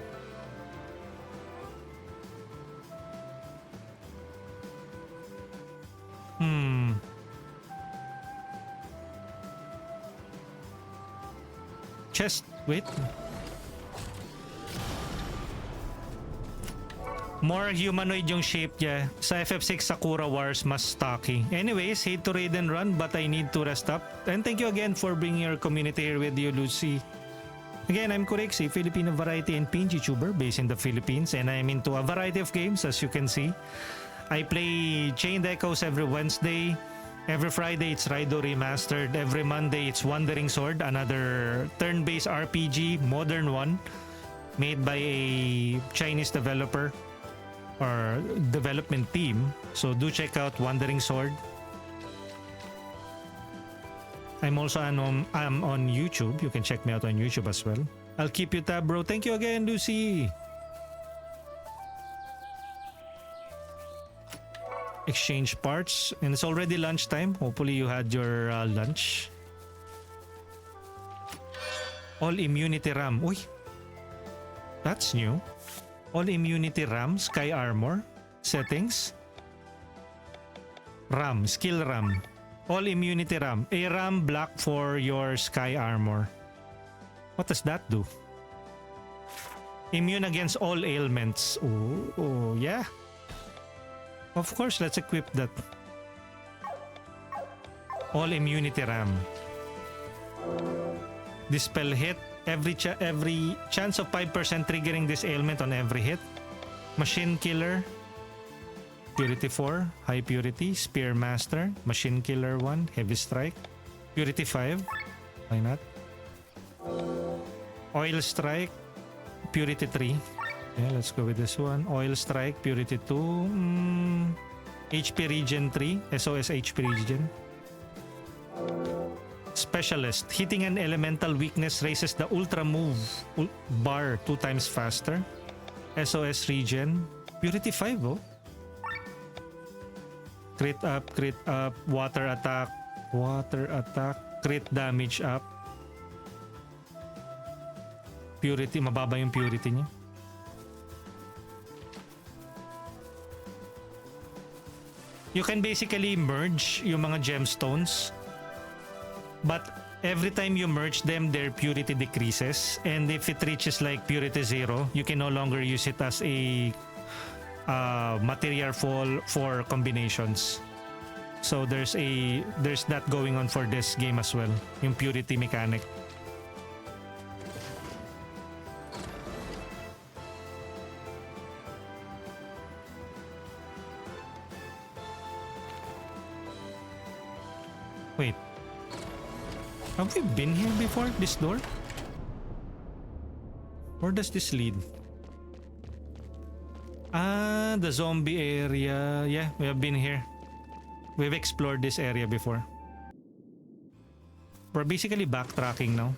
Chest, wait. More humanoid yung shape niya. Sa FF6 Sakura Wars, mas stocky. Anyways, hate to raid and run, but I need to rest up. And thank you again for bringing your community here with you, Lucy. Again, I'm Kurix, a Filipino variety and PNG tuber based in the Philippines, and I'm into a variety of games, as you can see. I play Chained Echoes every Wednesday. Every Friday, it's Rydell Remastered. Every Monday, it's Wandering Sword, another turn-based RPG, modern one, made by a Chinese developer or development team. So do check out Wandering Sword. I'm also I'm on YouTube. You can check me out on YouTube as well. I'll keep you tab, bro. Thank you again, Lucy. Exchange parts, and it's already lunchtime. Hopefully you had your lunch. All immunity RAM. Uy, That's new. All immunity RAM, sky armor, settings. RAM, skill RAM. All immunity RAM. A RAM block for your sky armor. What does that do? Immune against all ailments. Oh, yeah. Of course, let's equip that. All immunity RAM. Dispel hit. Every chance of 5% triggering this ailment on every hit. Machine killer. Purity 4. High purity. Spear master. Machine killer 1. Heavy strike. Purity 5. Why not? Oil strike. Purity 3. Yeah, let's go with this one. Oil strike. Purity 2. HP regen 3. SOS HP regen. Specialist. Hitting an elemental weakness raises the ultra move bar 2 times faster. SOS regen. Purity 5, oh. Crit up, water attack, crit damage up. Purity, mababa yung purity niya. You can basically merge yung mga gemstones. But every time you merge them, their purity decreases. And if it reaches like purity 0, you can no longer use it as a material for combinations. So there's that going on for this game as well. Yung purity mechanic. Wait. Have we been here before, this door? Where does this lead? Ah, the zombie area. Yeah, we have been here. We've explored this area before. We're basically backtracking now.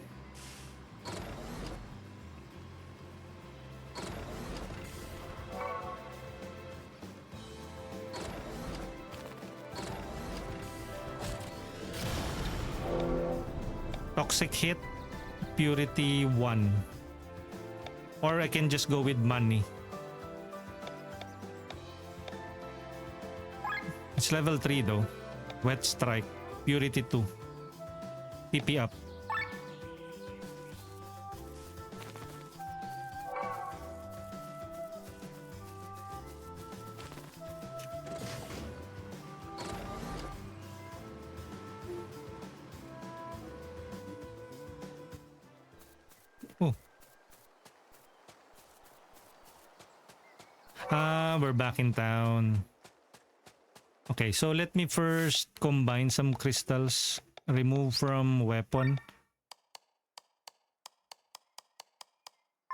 Toxic hit, purity 1. Or I can just go with money. It's level 3 though. Wet strike, purity 2. TP up. Oh. We're back in town. Okay, so let me first combine some crystals. Remove from weapon.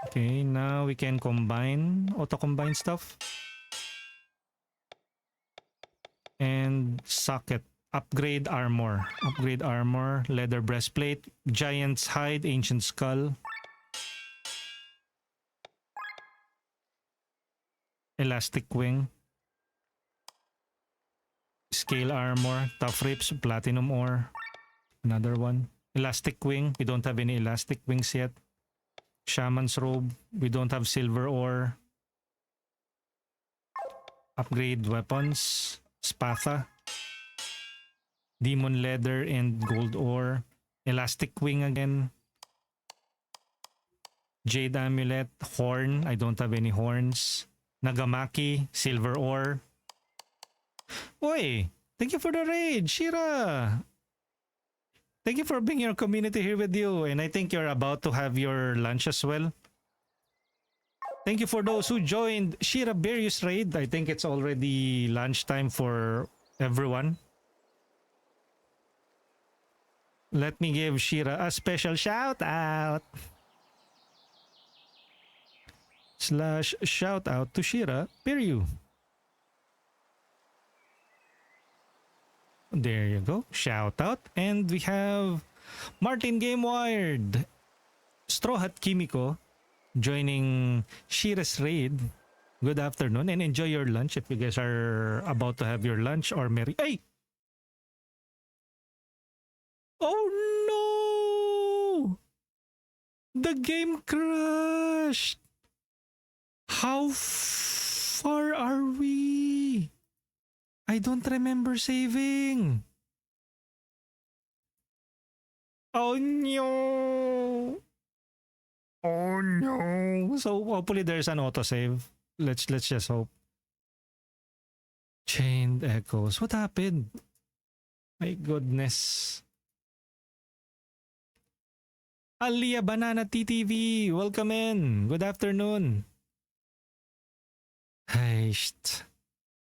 Okay, now we can combine, auto-combine stuff. And socket. Upgrade armor. Upgrade armor, leather breastplate, giant's hide, ancient skull. Elastic wing. Scale armor, tough rips, platinum ore. Another one. Elastic wing. We don't have any elastic wings yet. Shaman's robe. We don't have silver ore. Upgrade weapons. Spatha. Demon leather and gold ore. Elastic wing again. Jade amulet. Horn. I don't have any horns. Nagamaki. Silver ore. Oi! Thank you for the raid, Shira! Thank you for bringing your community here with you, and I think you're about to have your lunch as well. Thank you for those who joined Shira Berius raid. I think it's already lunchtime for everyone. Let me give Shira a special shout out. / shout out to Shira Beriu. There you go. Shout out. And we have Martin Gamewired, Straw Hat Kimiko joining Shira's raid. Good afternoon and enjoy your lunch if you guys are about to have your lunch or merry. Hey! Oh no! The game crashed! How far are we? I don't remember saving. Oh no. Oh no. So hopefully there's an autosave. Let's just hope. Chained echoes. What happened? My goodness. Alia Banana TTV. Welcome in. Good afternoon. Hey,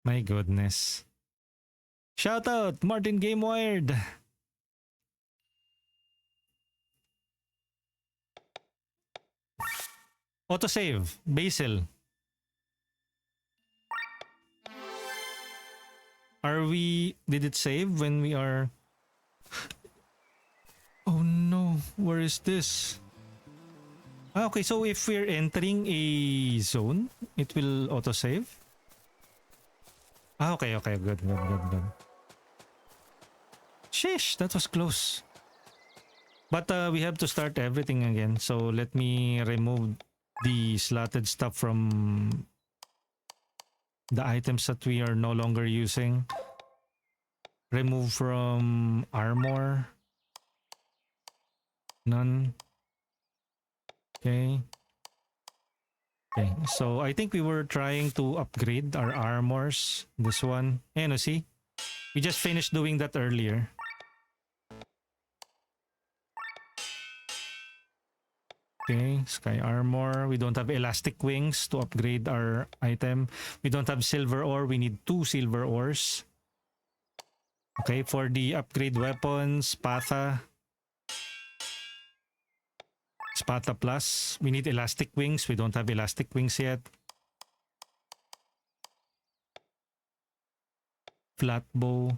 my goodness. Shout out Martin Game Wired. Autosave. Basil. Did it save when we are... Oh no, where is this? Okay, so if we're entering a zone, it will autosave? Okay, good. Sheesh, that was close. But we have to start everything again, so let me remove the slotted stuff from the items that we are no longer using. Remove from armor. None. Okay, so I think we were trying to upgrade our armors. This one. No, see? We just finished doing that earlier. Okay, sky armor. We don't have elastic wings to upgrade our item. We don't have silver ore. We need 2 silver ores. Okay, for the upgrade weapons, Spatha plus. We need elastic wings. We don't have elastic wings yet. Flat bow.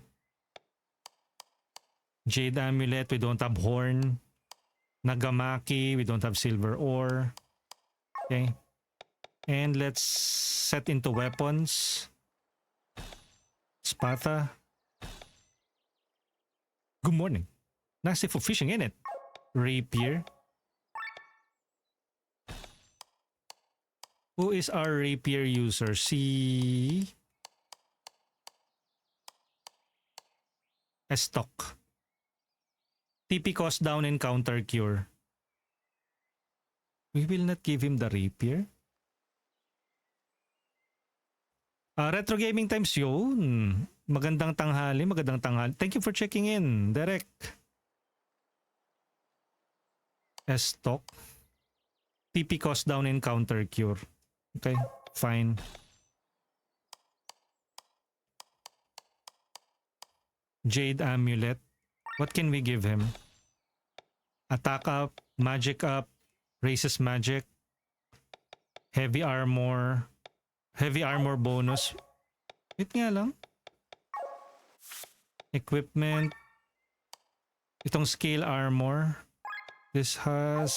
Jade amulet. We don't have horn. Nagamaki. We don't have silver ore. Okay. And let's set into weapons. Spatha. Good morning. Nasty for fishing, in it. Rapier. Who is our rapier user? Si Stock. TP cost down and counter cure. We will not give him the rapier. Retro Gaming Times yun. Magandang tanghali. Thank you for checking in, Derek. Stock. TP cost down and counter cure. Okay, fine. Jade amulet. What can we give him? Attack up, magic up, raises magic, heavy armor bonus. Wait nga lang. Equipment. Itong scale armor. This has...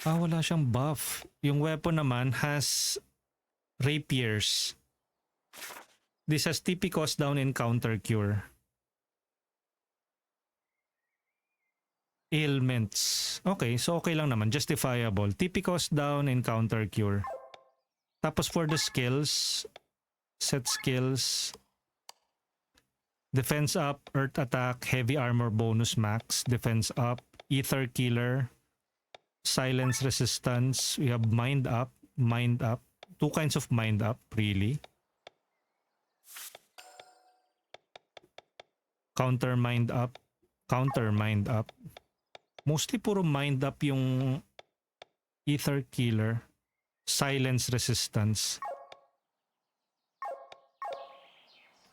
wala siyang buff. Yung weapon naman has rapiers. This has TP cost down and counter cure. Ailments. Okay, so okay lang naman. Justifiable. TP cost down and counter cure. Tapos for the skills, set skills. Defense up, earth attack, heavy armor bonus max. Defense up, ether killer. Silence resistance. We have mind up. 2 kinds of mind up, really. Counter mind up. Mostly puro mind up yung ether killer. Silence resistance.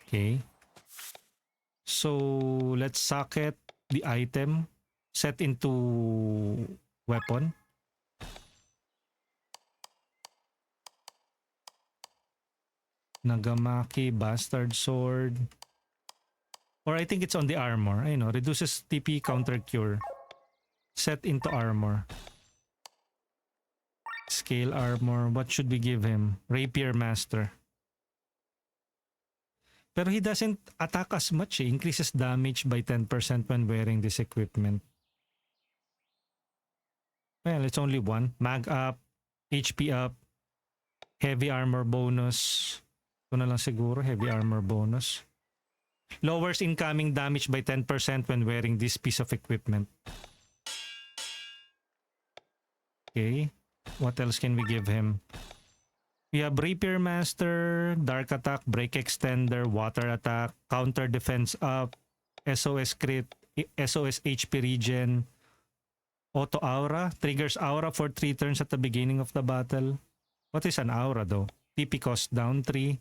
Okay. So let's socket the item. Set into weapon. Nagamaki, bastard sword. Or I think it's on the armor. I know, reduces TP counter cure. Set into armor. Scale armor. What should we give him? Rapier master. Pero he doesn't attack as much. Increases damage by 10% when wearing this equipment. Well, it's only one. Mag up, HP up, heavy armor bonus. Ito na lang siguro, heavy armor bonus. Lowers incoming damage by 10% when wearing this piece of equipment. Okay. What else can we give him? We have Rapier Master, Dark Attack, Break Extender, Water Attack, Counter Defense Up, SOS Crit, SOS HP Regen, Auto Aura, triggers Aura for 3 turns at the beginning of the battle. What is an Aura though? TP cost down 3.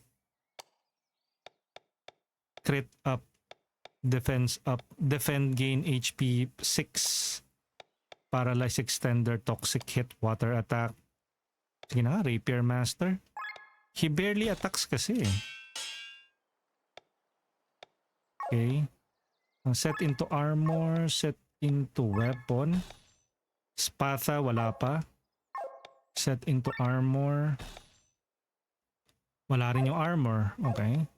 Crit up, defense up, defend gain HP 6, paralyze extender, toxic hit, water attack. Sige na, Rapier Master. He barely attacks kasi. Okay. Set into armor, set into weapon. Spatha, wala pa. Set into armor. Wala rin yung armor. Okay.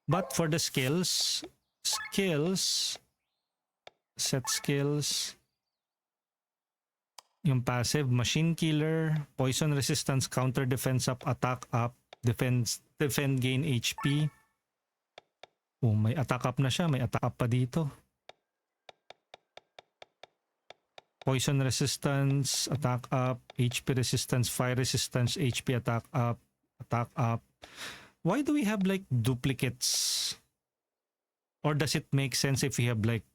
But for the skills, set skills, yung passive, machine killer, poison resistance, counter defense up, attack up, defend gain HP. Oh, may attack up na siya, may attack up pa dito. Poison resistance, attack up, HP resistance, fire resistance, HP attack up, attack up. Why do we have like duplicates? Or does it make sense if we have like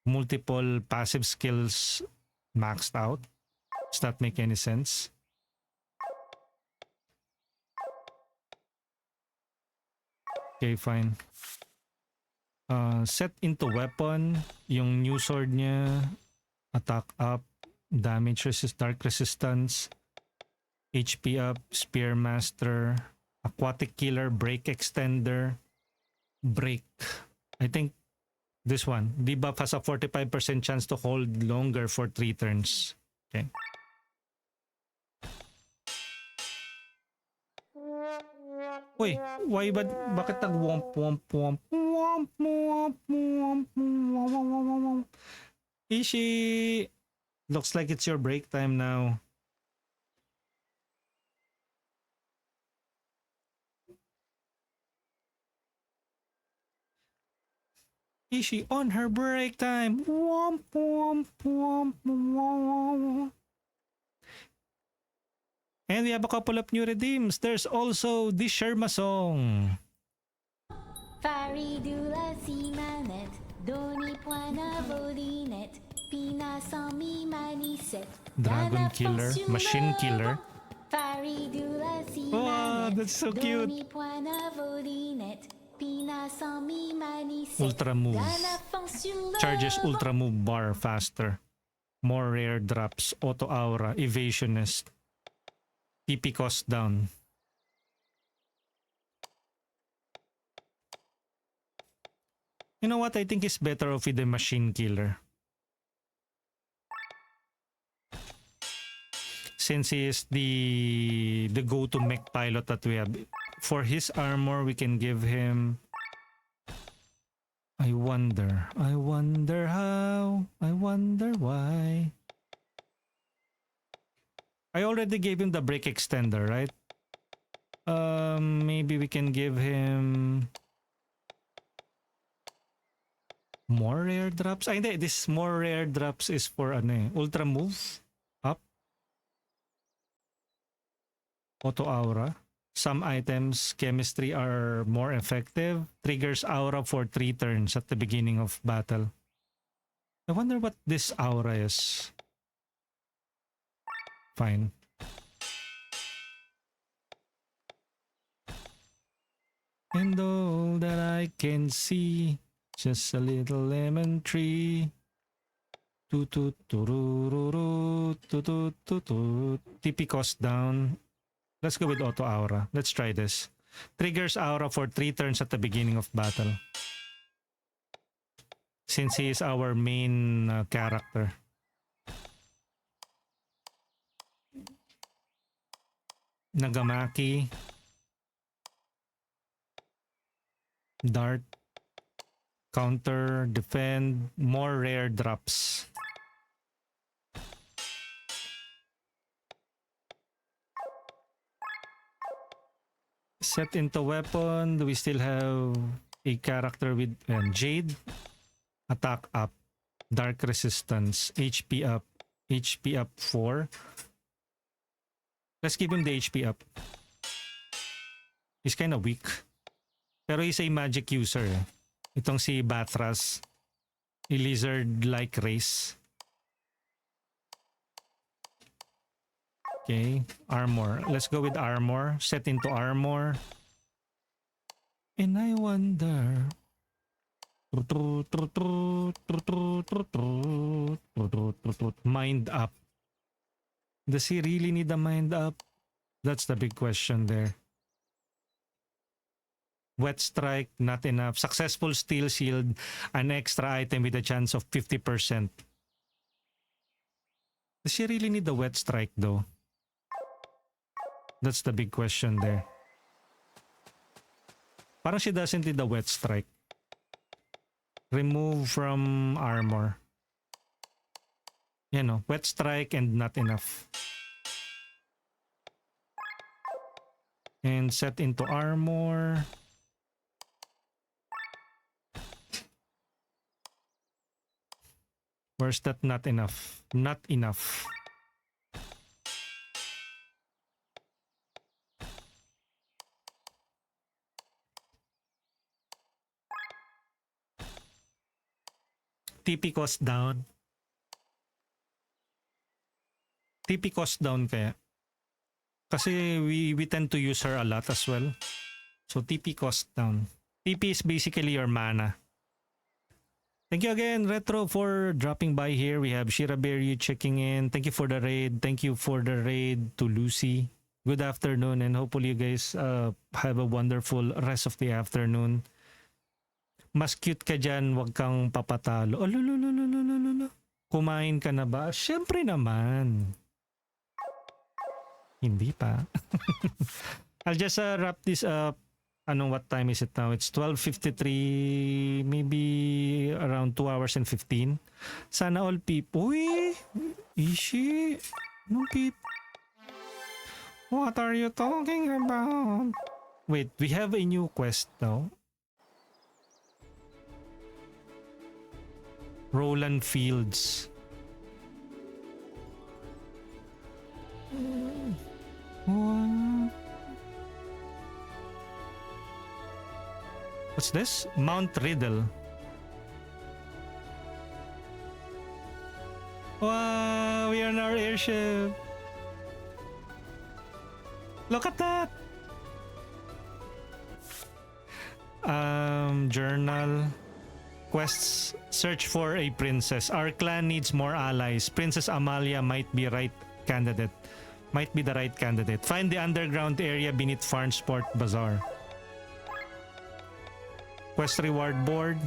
multiple passive skills maxed out? Does that make any sense? Okay, fine. Set into weapon. Yung new sword niya. Attack up. Damage resist, dark resistance. HP up. Spear master. Aquatic killer. Break extender. Break. I think this one. Debuff has a 45% chance to hold longer for 3 turns. Okay. Uy, why ba, bakit nag-womp womp womp womp womp womp womp? Ishi, looks like it's your break time now. Ishi on her break time. Womp womp womp womp. And we have a couple of new redeems. There's also the Sherma song. Faridula simanet, doni puana volinet, pina sami maniset. Dragon killer, machine killer. Faridula simanet, Wow, that's so cute. doni puana volinet, pina sami maniset. Ultra move. Charges ultra move bar faster. More rare drops, auto aura, evasionist. TP cost down. You know what? I think it's better off with the machine killer. Since he is the go-to mech pilot that we have. For his armor, we can give him... I wonder how, I wonder why. I already gave him the break extender, right? Maybe we can give him more rare drops. Ay, hindi. This more rare drops is for ano eh. Ultra move. Up. Auto aura. Some items, chemistry are more effective. Triggers aura for 3 turns at the beginning of battle. I wonder what this aura is. Fine. And all that I can see, just a little lemon tree. TP cost down. Let's go with auto aura. Let's try this. Triggers aura for 3 turns at the beginning of battle. Since he is our main character. Nagamaki. Dart. Counter. Defend. More rare drops. Set into weapon. Do we still have a character with Jade? Attack up. Dark resistance. HP up. HP up 4. Let's give him the HP up. He's kind of weak. Pero he's a magic user. Itong si Bathras. A lizard-like race. Okay. Armor. Let's go with armor. Set into armor. And I wonder... Mind up. Does he really need a mind up? That's the big question there. Wet strike, not enough. Successful steel shield, an extra item with a chance of 50%. Does she really need the wet strike though? That's the big question there. Parang she doesn't need the wet strike. Remove from armor. You know, wet strike and not enough. And set into armor. Where's that not enough? Not enough. TP cost down. TP cost down kaya. Kasi we tend to use her a lot as well. So TP cost down. TP is basically your mana. Thank you again, Retro, for dropping by here. We have Shiraberry checking in. Thank you for the raid. Thank you for the raid to Lucy. Good afternoon, and hopefully you guys have a wonderful rest of the afternoon. Mas cute ka dyan, wag kang papatalo. Oh, lulululululululu. Kumain ka na ba? Siyempre naman. Hindi pa. I'll just wrap this up. What time is it now? It's 12:53, maybe around 2 hours and 15. Sana all people... Uy! Ishi! No people. What are you talking about? Wait, we have a new quest now. Roland Fields. What's this? Mount Rydell. Wow, we are in our airship. Look at that. Journal. Quests. Search for a princess. Our clan needs more allies. Princess Amalia might be right candidate. Might be the right candidate. Find the underground area beneath Farnsport Bazaar. Quest reward board.